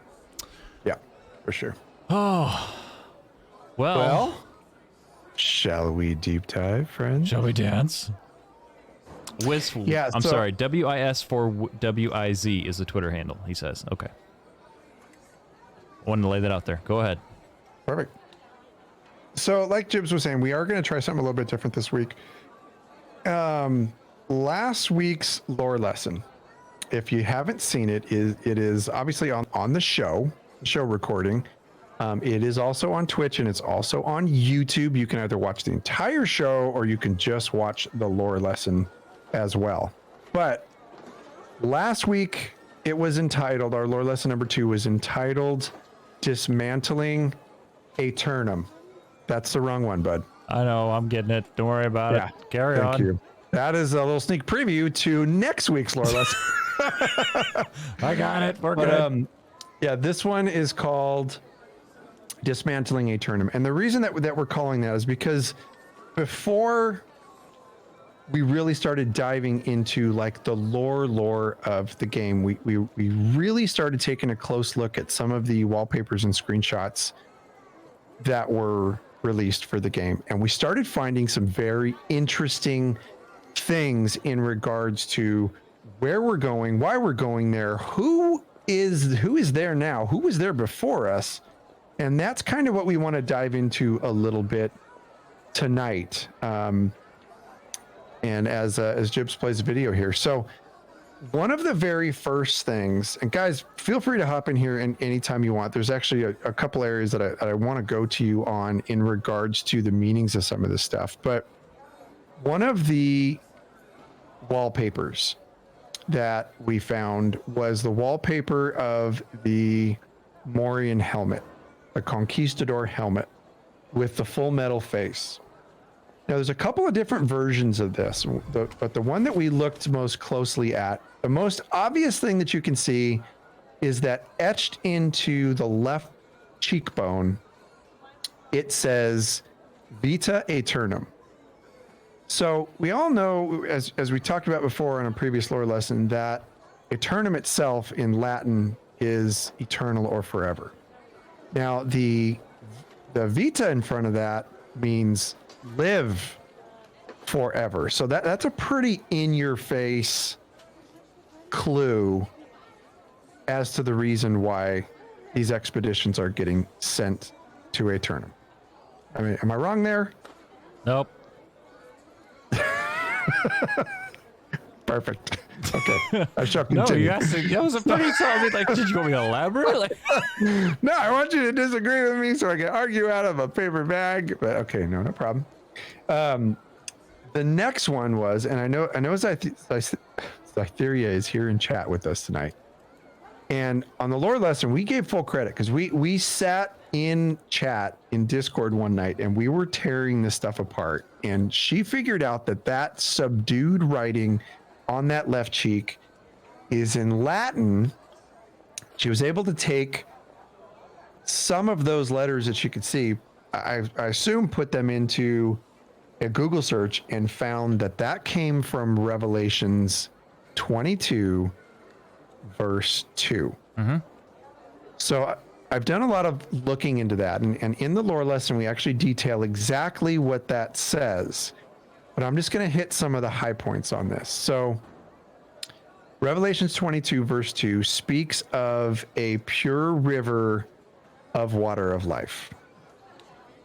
Yeah, for sure. Oh, well, shall we deep dive, friends? shall we dance? I'm sorry, WIS4WIZ is the Twitter handle, he says. Okay. Wanted to lay that out there. Go ahead. Perfect. So like Jibs was saying, we are going to try something a little bit different this week. Last week's lore lesson, if you haven't seen it, it is obviously on the show recording. It is also on Twitch, and it's also on YouTube. You can either watch the entire show or you can just watch the lore lesson as well. But last week it was entitled, our lore lesson number 2 was entitled Dismantling Eternum. That's the wrong one, bud. I know, I'm getting it. Don't worry about it. Carry on. Thank you. That is a little sneak preview to next week's lore lesson. I got it. We're good. Yeah, this one is called Dismantling Eternum. And the reason that we're calling that is because before we really started diving into like the lore of the game, we really started taking a close look at some of the wallpapers and screenshots that were released for the game, and we started finding some very interesting things in regards to where we're going, why we're going there, who is there now, who was there before us, and that's kind of what we want to dive into a little bit tonight. And as Jibs plays a video here. So one of the very first things, and guys, feel free to hop in here anytime you want. There's actually a couple areas that I want to go to you on in regards to the meanings of some of this stuff. But one of the wallpapers that we found was the wallpaper of the Morian helmet, the Conquistador helmet with the full metal face. Now, there's a couple of different versions of this, but the one that we looked most closely at, the most obvious thing that you can see is that etched into the left cheekbone, it says Vita Aeternum. So we all know, as we talked about before in a previous lore lesson, that Eternum itself in Latin is eternal or forever. Now the vita in front of that means live forever. So that's a pretty in-your-face clue as to the reason why these expeditions are getting sent to Eternum. I mean, am I wrong there? Nope. Perfect. Okay. I shall No, continue. you asked. That was a pretty solid. Like, did you want me to elaborate? Like, No, I want you to disagree with me so I can argue out of a paper bag. But okay, no problem. The next one was, and I know Cytheria is here in chat with us tonight. And on the lore lesson, we gave full credit because we sat in chat in Discord one night and we were tearing this stuff apart. And she figured out that subdued writing on that left cheek is in Latin. She was able to take some of those letters that she could see, I assume put them into a Google search and found that came from Revelations 22 verse 2. mm-hmm. So I've done a lot of looking into that, and in the lore lesson we actually detail exactly what that says, but I'm just going to hit some of the high points on this. So Revelations 22 verse 2 speaks of a pure river of water of life.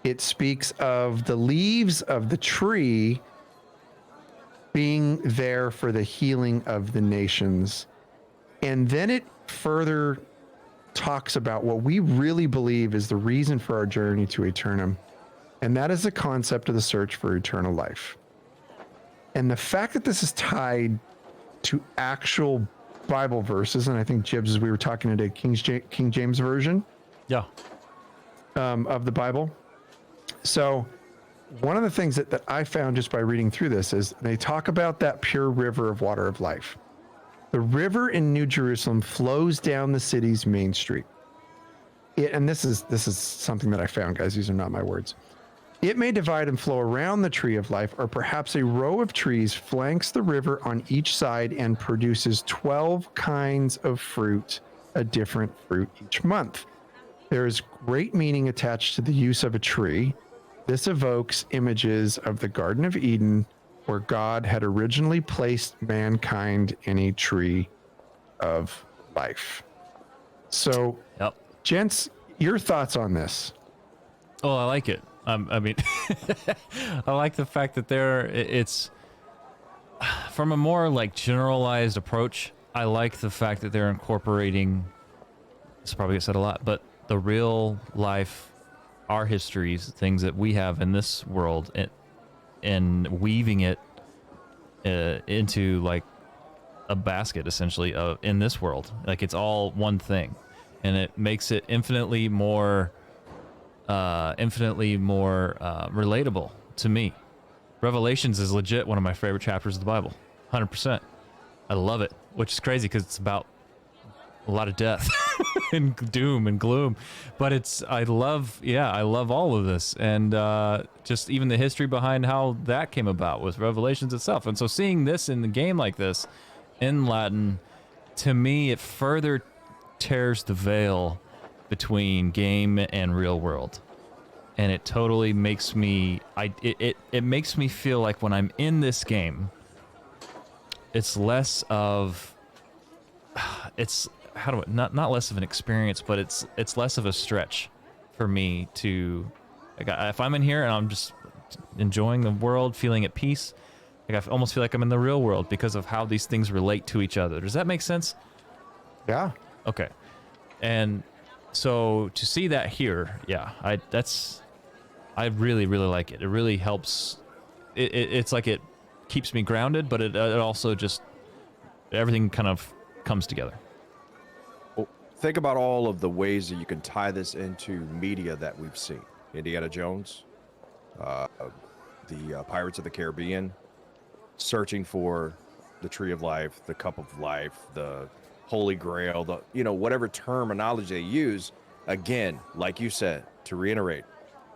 It speaks of the leaves of the tree being there for the healing of the nations. And then it further talks about what we really believe is the reason for our journey to Eternum, and that is the concept of the search for eternal life. And the fact that this is tied to actual Bible verses, and I think Jibs, as we were talking today, King James Version Yeah. of the Bible. So one of the things that I found just by reading through this is they talk about that pure river of water of life. The river in New Jerusalem flows down the city's main street. And this is something that I found, guys. These are not my words. It may divide and flow around the tree of life, or perhaps a row of trees flanks the river on each side and produces 12 kinds of fruit, a different fruit each month. There is great meaning attached to the use of a tree. This evokes images of the Garden of Eden, where God had originally placed mankind in a tree of life. So, Yep. gents, your thoughts on this? Oh, I like it. I mean, I like the fact that it's from a more like generalized approach. I like the fact that they're incorporating, this probably gets said a lot, but the real life, our histories, things that we have in this world, and weaving it into like a basket essentially in this world. Like it's all one thing, and it makes it infinitely more relatable to me. Revelations is legit one of my favorite chapters of the Bible. 100%. I love it, which is crazy because it's about a lot of death and doom and gloom, but I love all of this, and just even the history behind how that came about with Revelations itself. And so seeing this in the game like this in Latin, to me, it further tears the veil between game and real world, and it totally makes me it makes me feel like when I'm in this game, it's less of not less of an experience, but it's less of a stretch for me to, like, if I'm in here and I'm just enjoying the world, feeling at peace, like I almost feel like I'm in the real world because of how these things relate to each other. Does that make sense? Yeah. Okay. And so to see that here, yeah, I really, really like it. It really helps. It's like it keeps me grounded, but it also just, everything kind of comes together. Well, think about all of the ways that you can tie this into media that we've seen. Indiana Jones, the Pirates of the Caribbean, searching for the Tree of Life, the Cup of Life, the Holy Grail, whatever terminology they use. Again, like you said, to reiterate,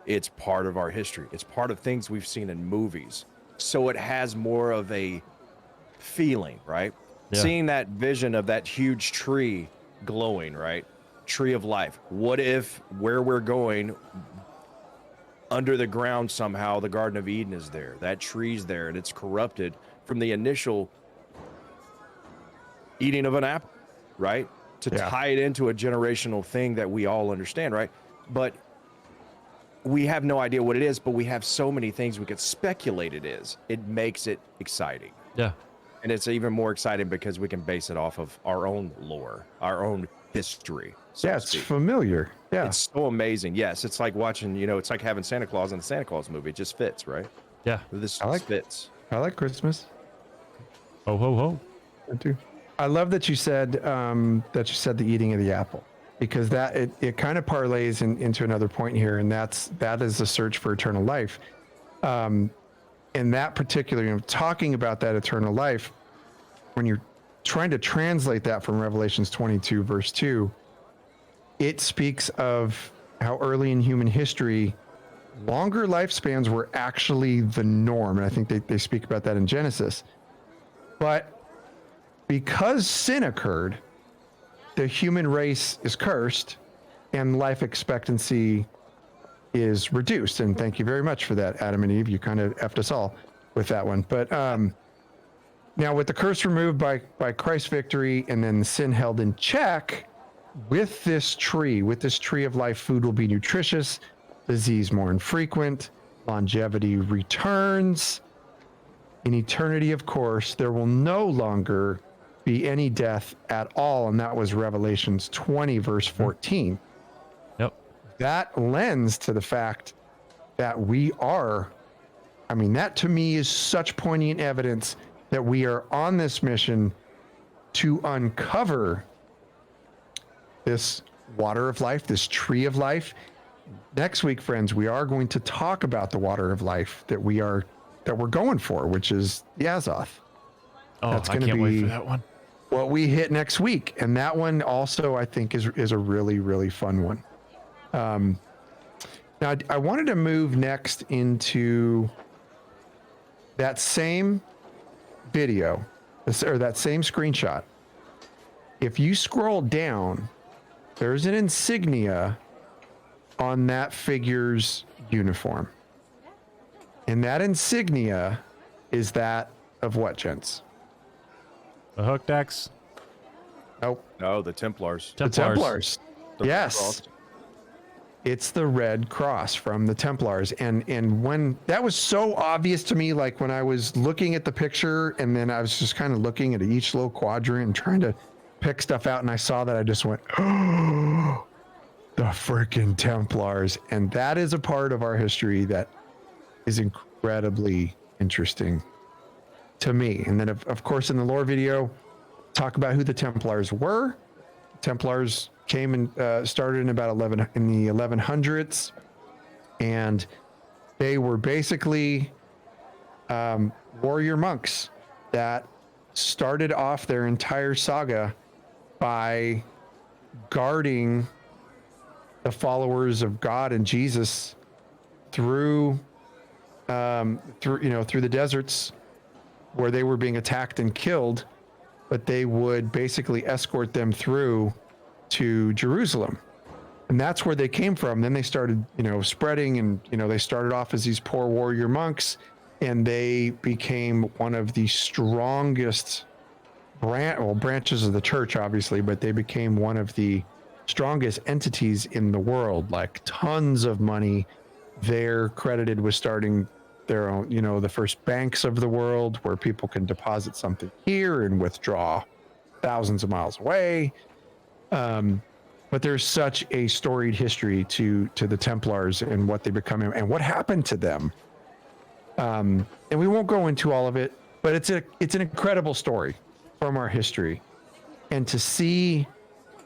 it's part of our history. It's part of things we've seen in movies. so it has more of a feeling, right? Yeah. Seeing that vision of that huge tree glowing, right? Tree of life. What if where we're going under the ground somehow the Garden of Eden is there? That tree's there and it's corrupted from the initial eating of an apple, right? To tie it into a generational thing that we all understand, right? But we have no idea what it is, but we have so many things we could speculate it is. It makes it exciting. Yeah. And it's even more exciting because we can base it off of our own lore, our own history. So Yeah, it's familiar. Yeah. It's so amazing. Yes, it's like watching, you know, it's like having Santa Claus in the Santa Claus movie. It just fits, right? Yeah. This fits. I like Christmas. Ho ho ho. I do. I love that you said the eating of the apple, because that it kind of parlays into another point here, and that is the search for eternal life. In that particular, you know, talking about that eternal life, when you're trying to translate that from Revelations 22 verse 2, it speaks of how early in human history longer lifespans were actually the norm, and I think they speak about that in Genesis. But because sin occurred, the human race is cursed and life expectancy is reduced. And thank you very much for that, Adam and Eve. You kind of effed us all with that one. But now with the curse removed by Christ's victory and then sin held in check, with this tree of life, food will be nutritious, disease more infrequent, longevity returns. In eternity, of course, there will no longer be any death at all. And that was Revelations 20, verse 14. Yep. That lends to the fact that we are, I mean, that to me is such poignant evidence that we are on this mission to uncover this water of life, this tree of life. Next week, friends, we are going to talk about the water of life that we're going for, which is the Azoth. Oh, That's I gonna can't wait be for that one. what we hit next week, and that one also I think is a really, really fun one. Now I wanted to move next into that same video, or that same screenshot. If you scroll down, there's an insignia on that figure's uniform, and that insignia is that of what, gents? The hooked X. Nope. No, the Templars. The Templars. The Yes. cross. It's the red cross from the Templars. And when that was so obvious to me, like when I was looking at the picture and then I was just kind of looking at each little quadrant and trying to pick stuff out, and I saw that, I just went, oh, the freaking Templars. And that is a part of our history that is incredibly interesting to me. And then of course in the lore video, talk about who the Templars were. Templars came and started in about in the 1100s, and they were basically warrior monks that started off their entire saga by guarding the followers of God and Jesus through the deserts where they were being attacked and killed, but they would basically escort them through to Jerusalem. And that's where they came from. Then they started, spreading, and, they started off as these poor warrior monks, and they became one of the strongest branches of the church, obviously, but they became one of the strongest entities in the world, like tons of money. They're credited with starting their own, the first banks of the world where people can deposit something here and withdraw thousands of miles away. But there's such a storied history to the Templars and what they become and what happened to them. And we won't go into all of it, but it's an incredible story from our history. And to see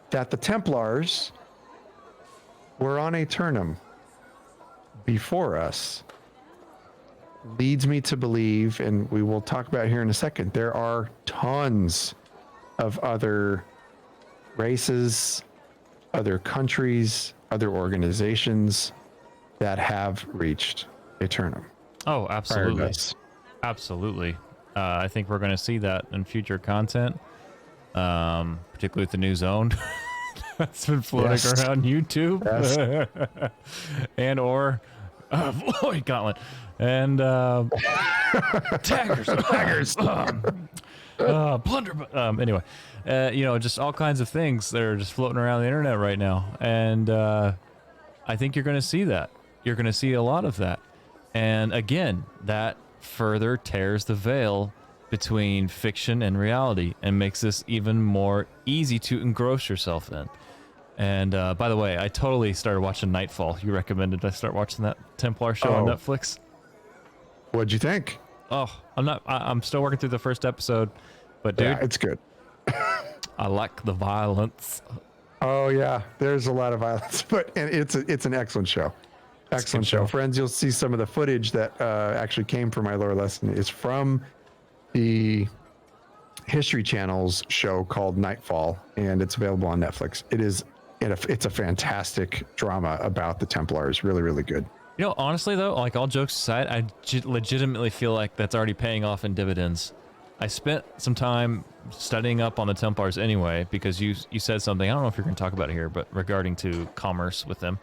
that the Templars were on Eternum before us leads me to believe, and we will talk about here in a second, there are tons of other races, other countries, other organizations that have reached Eternum. Oh, absolutely. Absolutely. I think we're going to see that in future content, particularly with the new zone that's been floating around YouTube, and or Floyd Gauntlet and taggers, plunder. Anyway, just all kinds of things that are just floating around the internet right now, and I think you're going to see that. You're going to see a lot of that, and again, that further tears the veil between fiction and reality and makes this even more easy to engross yourself in. And by the way, I totally started watching Nightfall. You recommended I start watching that Templar show on Netflix. What'd you think? Oh, I'm still working through the first episode, but dude, Yeah, it's good. I like the violence. Oh yeah, there's a lot of violence, and it's an excellent show. Excellent show. Friends, you'll see some of the footage that actually came from my lore lesson is from the History Channel's show called Nightfall, and it's available on Netflix. It's a fantastic drama about the Templars. Really, really good. You know, honestly though, like all jokes aside, I legitimately feel like that's already paying off in dividends. I spent some time studying up on the Templars anyway, because you said something, I don't know if you're going to talk about it here, but regarding to commerce with them.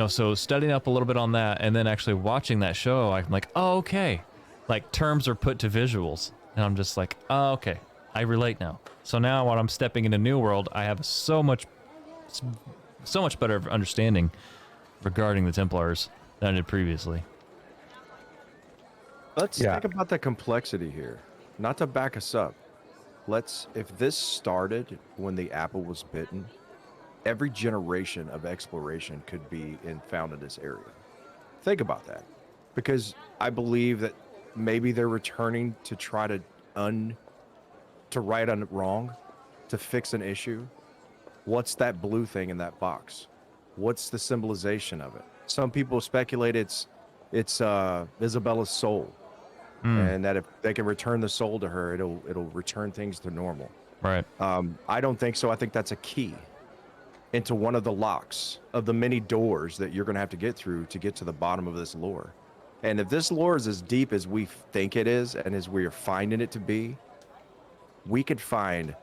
So studying up a little bit on that and then actually watching that show, I'm like, oh, okay. Like terms are put to visuals. And I'm just like, oh, okay. I relate now. So now when I'm stepping into New World, I have so much better understanding regarding the Templars than I did previously. Let's think about the complexity here. Not to back us up. If this started when the apple was bitten, every generation of exploration could be found in this area. Think about that. Because I believe that maybe they're returning to try to right on wrong, to fix an issue. What's that blue thing in that box? What's the symbolization of it? Some people speculate it's Isabella's soul, and that if they can return the soul to her, it'll return things to normal. Right. I don't think so. I think that's a key into one of the locks of the many doors that you're going to have to get through to get to the bottom of this lore. And if this lore is as deep as we think it is, and as we are finding it to be, we could find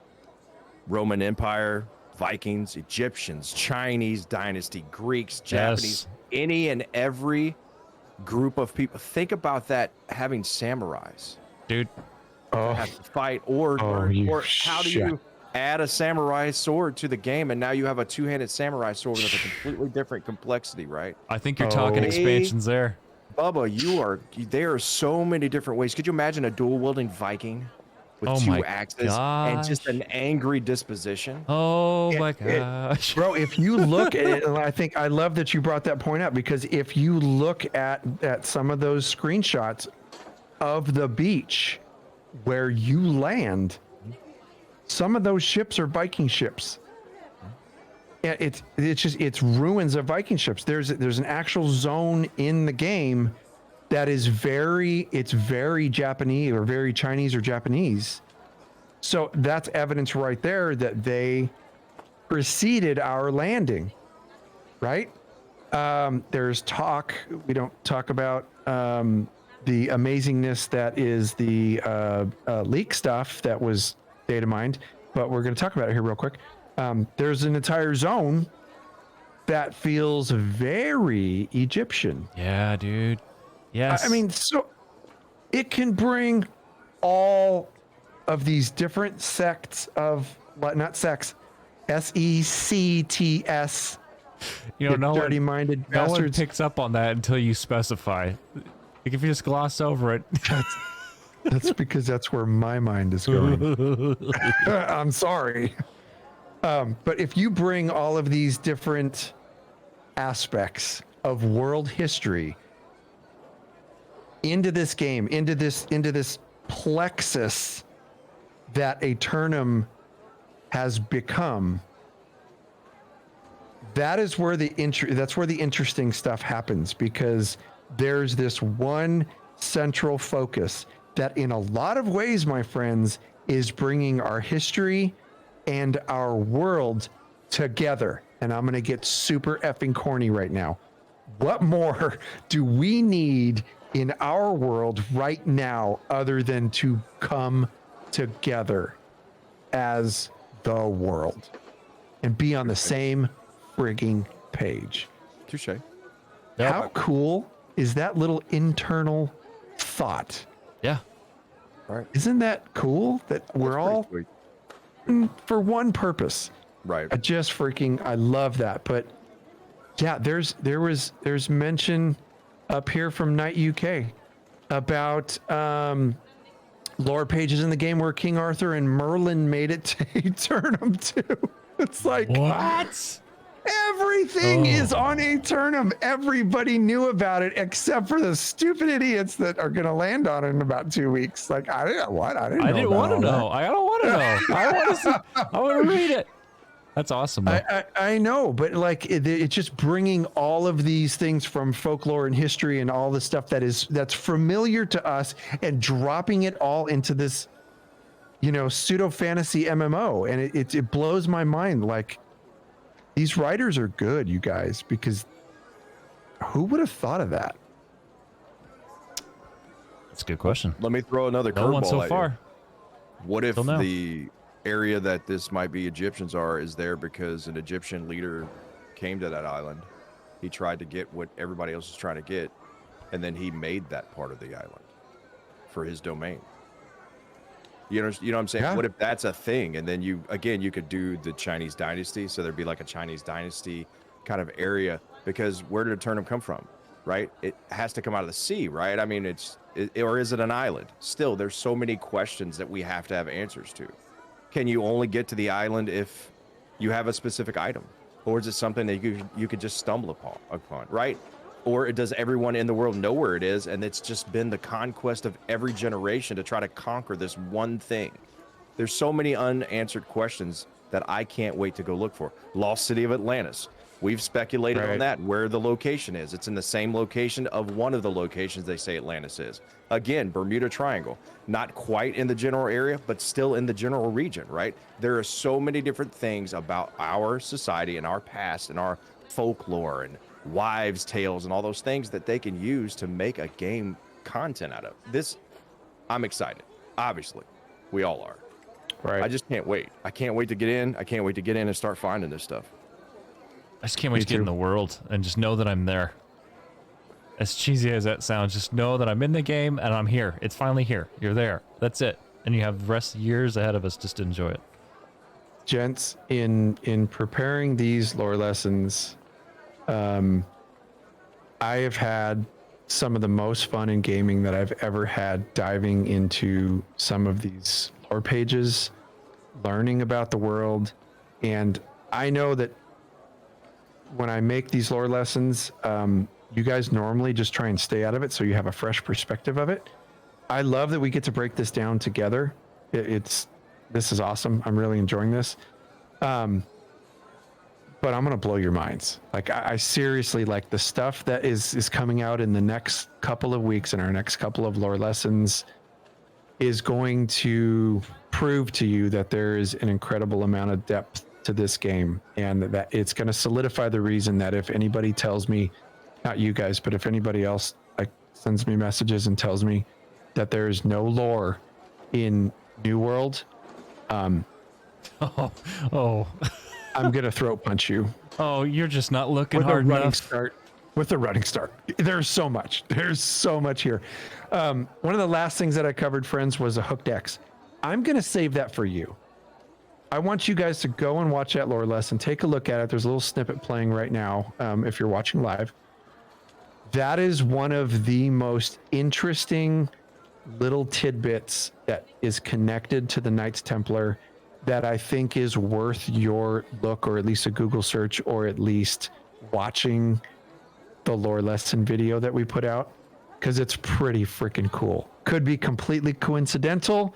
Roman Empire, Vikings, Egyptians, Chinese dynasty, Greeks, Japanese, any and every group of people. Think about that, having samurais. Dude. Have to fight, or how do you add a samurai sword to the game, and now you have a two-handed samurai sword with a completely different complexity, right? I think you're talking expansions there. Bubba, there are so many different ways. Could you imagine a dual-wielding Viking with two axes and just an angry disposition? Oh my gosh. Bro, if you look at it, and I love that you brought that point up, because if you look at some of those screenshots of the beach where you land, some of those ships are Viking ships. It's ruins of Viking ships. There's an actual zone in the game that is very Japanese, or very Chinese or Japanese. So that's evidence right there that they preceded our landing, right? There's talk, we don't talk about the amazingness that is the leak stuff that was data mined, but we're going to talk about it here real quick. There's an entire zone that feels very Egyptian. Yeah, dude. Yes. I mean, so it can bring all of these different sects of, not sects, SECTS. Dirty-minded bastards. No one picks up on that until you specify. Like if you just gloss over it. That's because that's where my mind is going. I'm sorry. But if you bring all of these different aspects of world history into this game, into this plexus that Eternum has become, that's where the interesting stuff happens, because there's this one central focus that in a lot of ways, my friends, is bringing our history and our world together. And I'm going to get super effing corny right now. What more do we need in our world right now other than to come together as the world and be on the same frigging page. Touche. How cool is that little internal thought? Yeah. Right. Isn't that cool that we're all Sweet. for one purpose? Right. I love that. But yeah, there's mention up here from Night UK about lore pages in the game where King Arthur and Merlin made it to Eternum too. It's like What? everything is on Eternum. Everybody knew about it except for the stupid idiots that are going to land on it in about 2 weeks. Like, I didn't want to know. I don't want to know. I want to I want to read it. That's awesome. I know, but like it's just bringing all of these things from folklore and history and all the stuff that's familiar to us and dropping it all into this, pseudo fantasy MMO. And it blows my mind. Like, these writers are good, you guys, because who would have thought of that? That's a good question. Let me throw another No one curveball so at far. you. What if Till now. the area that this might be Egyptians is there because an Egyptian leader came to that island? He tried to get what everybody else is trying to get, and then he made that part of the island for his domain. You know what I'm saying? Yeah. What if that's a thing? And then you could do the Chinese dynasty. So there'd be like a Chinese dynasty kind of area, because where did Eternum come from, right? It has to come out of the sea, right? I mean, or is it an island? Still, there's so many questions that we have to have answers to. Can you only get to the island if you have a specific item? Or is it something that you could just stumble upon, right? Or does everyone in the world know where it is, and it's just been the conquest of every generation to try to conquer this one thing? There's so many unanswered questions that I can't wait to go look for. Lost City of Atlantis. We've speculated on that, where the location is. It's in the same location of one of the locations they say Atlantis is. Again, Bermuda Triangle. Not quite in the general area, but still in the general region, right? There are so many different things about our society and our past and our folklore and wives' tales and all those things that they can use to make a game content out of. This, I'm excited. Obviously, we all are. Right. I just can't wait. I can't wait to get in. I can't wait to get in and start finding this stuff. I just can't wait to get in the world and just know that I'm there. As cheesy as that sounds, just know that I'm in the game and I'm here. It's finally here. You're there. That's it. And you have the rest of years ahead of us just to enjoy it. Gents, in preparing these lore lessons, I have had some of the most fun in gaming that I've ever had, diving into some of these lore pages, learning about the world. And I know that when I make these lore lessons, you guys normally just try and stay out of it so you have a fresh perspective of it. I love that we get to break this down together. This is awesome. I'm really enjoying this. But I'm going to blow your minds. Like, I seriously, like, the stuff that is coming out in the next couple of weeks in our next couple of lore lessons is going to prove to you that there is an incredible amount of depth to this game, and that it's going to solidify the reason that if anybody tells me, not you guys, but if anybody else like sends me messages and tells me that there is no lore in New World, I'm gonna throat punch you. Oh, you're just not looking With hard a running enough. start. With a running start. There's so much. There's so much here. One of the last things that I covered, friends, was a hooked X. I'm gonna save that for you. I want you guys to go and watch that lore lesson. Take a look at it. There's a little snippet playing right now if you're watching live. That is one of the most interesting little tidbits that is connected to the Knights Templar that I think is worth your look, or at least a Google search, or at least watching the lore lesson video that we put out, because it's pretty freaking cool. Could be completely coincidental.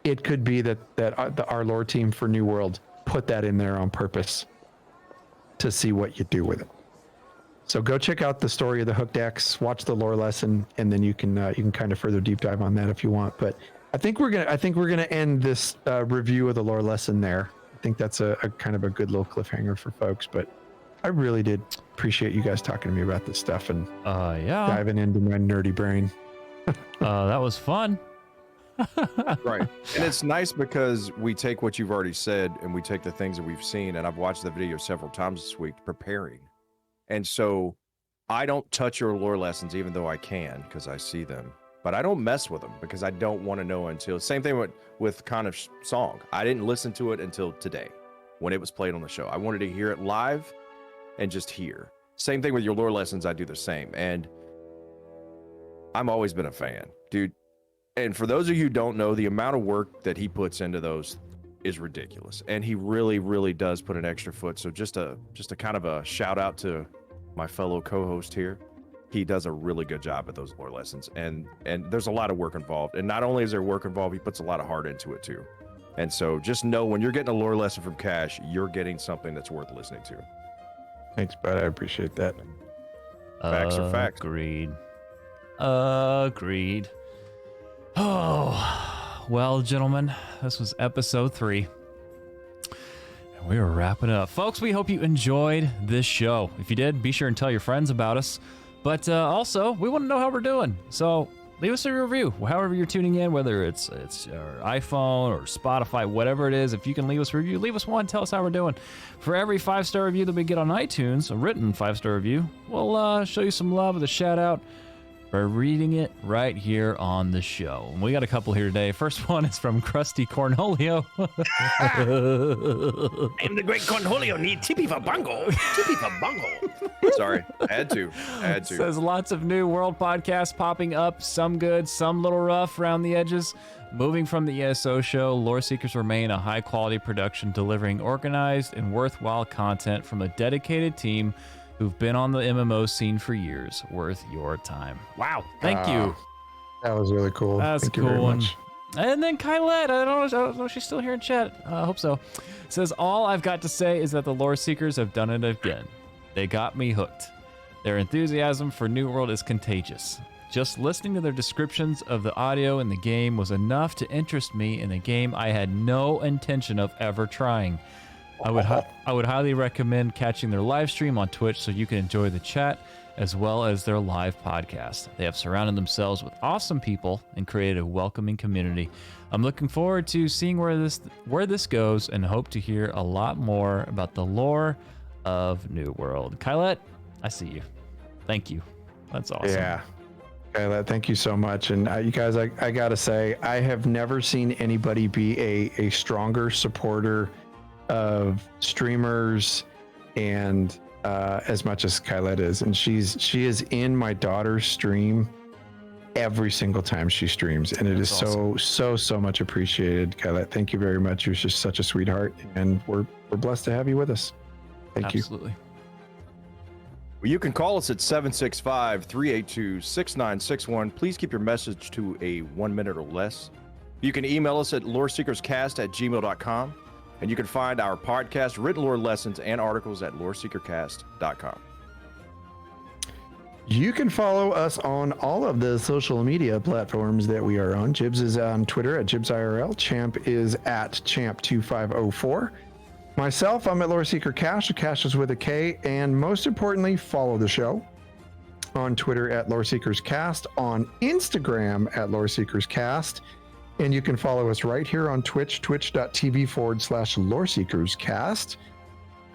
It could be that our lore team for New World put that in there on purpose to see what you do with it. So go check out the story of the Hooked X, watch the lore lesson, and then you can kind of further deep dive on that if you want. But I think we're gonna end this review of the lore lesson there. I think that's a kind of a good little cliffhanger for folks. But I really did appreciate you guys talking to me about this stuff and Yeah. diving into my nerdy brain. That was fun. Right. And it's nice because we take what you've already said and we take the things that we've seen. And I've watched the video several times this week preparing. And so I don't touch your lore lessons, even though I can, because I see them. But I don't mess with them because I don't want to know until. Same thing with Coniff's song. I didn't listen to it until today when it was played on the show. I wanted to hear it live and just hear. Same thing with your lore lessons. I do the same. And I've always been a fan, dude. And for those of you who don't know, the amount of work that he puts into those is ridiculous. And he really, really does put an extra foot. So just a kind of a shout out to my fellow co-host here. He does a really good job at those lore lessons. And there's a lot of work involved. And not only is there work involved, he puts a lot of heart into it too. And so just know when you're getting a lore lesson from Cash, you're getting something that's worth listening to. Thanks, bud. I appreciate that. Facts are facts. Agreed. Oh, well, gentlemen, this was episode 3. And we were wrapping it up. Folks, we hope you enjoyed this show. If you did, be sure and tell your friends about us. But also, we want to know how we're doing. So leave us a review, however you're tuning in, whether it's our iPhone or Spotify, whatever it is. If you can leave us a review, leave us one. Tell us how we're doing. For every 5-star review that we get on iTunes, a written 5-star review, we'll show you some love with a shout out by reading it right here on the show. And we got a couple here today. First one is from Krusty Cornholio. I'm the great Cornholio, need tippy for bungle. Tippy for bungle. Sorry, I had to. Says lots of new world podcasts popping up, some good, some little rough around the edges. Moving from the ESO show, Loreseekers remain a high-quality production delivering organized and worthwhile content from a dedicated team who've been on the MMO scene for years. Worth your time. Wow. Thank you. That was really cool. That's Thank a you very cool one. much. And then Kylette, I don't know if she's still here in chat. I hope so. Says, all I've got to say is that the Loreseekers have done it again. They got me hooked. Their enthusiasm for New World is contagious. Just listening to their descriptions of the audio in the game was enough to interest me in a game I had no intention of ever trying. I would highly recommend catching their live stream on Twitch so you can enjoy the chat as well as their live podcast. They have surrounded themselves with awesome people and created a welcoming community. I'm looking forward to seeing where this goes and hope to hear a lot more about the lore of New World. Kylette, I see you. Thank you. That's awesome. Yeah. Kylette, thank you so much. And you guys, I got to say, I have never seen anybody be a stronger supporter of streamers and as much as Kylette is, and she is in my daughter's stream every single time she streams, and it is awesome. so much appreciated. Kylette, thank you very much. You're just such a sweetheart, and we're blessed to have you with us. Thank you. Absolutely. Well, you can call us at 765-382-6961. Please keep your message to a 1 minute or less. You can email us at loreseekerscast@gmail.com. And you can find our podcast, written lore lessons, and articles at loreseekercast.com. You can follow us on all of the social media platforms that we are on. Jibs is on Twitter at JibsIRL. Champ is at Champ2504. Myself, I'm at Loreseeker Cash. Cash is with a K. And most importantly, follow the show on Twitter at LoreseekersCast, on Instagram at LoreseekersCast. And you can follow us right here on Twitch, twitch.tv/LoreseekersCast.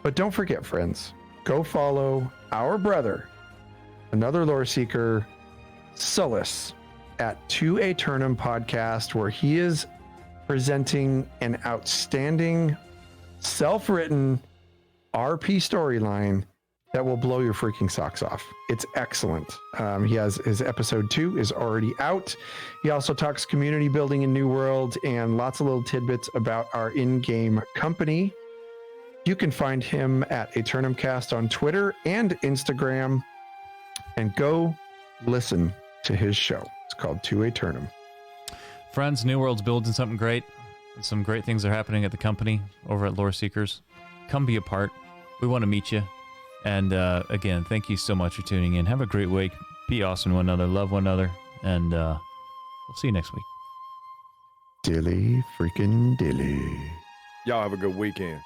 But don't forget, friends, go follow our brother, another Loreseeker, Sullus, at To Eternum podcast, where he is presenting an outstanding, self-written RP storyline that will blow your freaking socks off. It's excellent. He has his episode 2 is already out. He also talks community building in New World and lots of little tidbits about our in-game company. You can find him at EternumCast on Twitter and Instagram, and go listen to his show. It's called To Eternum. Friends, New World's building something great. Some great things are happening at the company over at Loreseekers. Come be a part. We want to meet you. And again, thank you so much for tuning in. Have a great week. Be awesome to one another. Love one another. And we'll see you next week. Dilly freaking dilly. Y'all have a good weekend.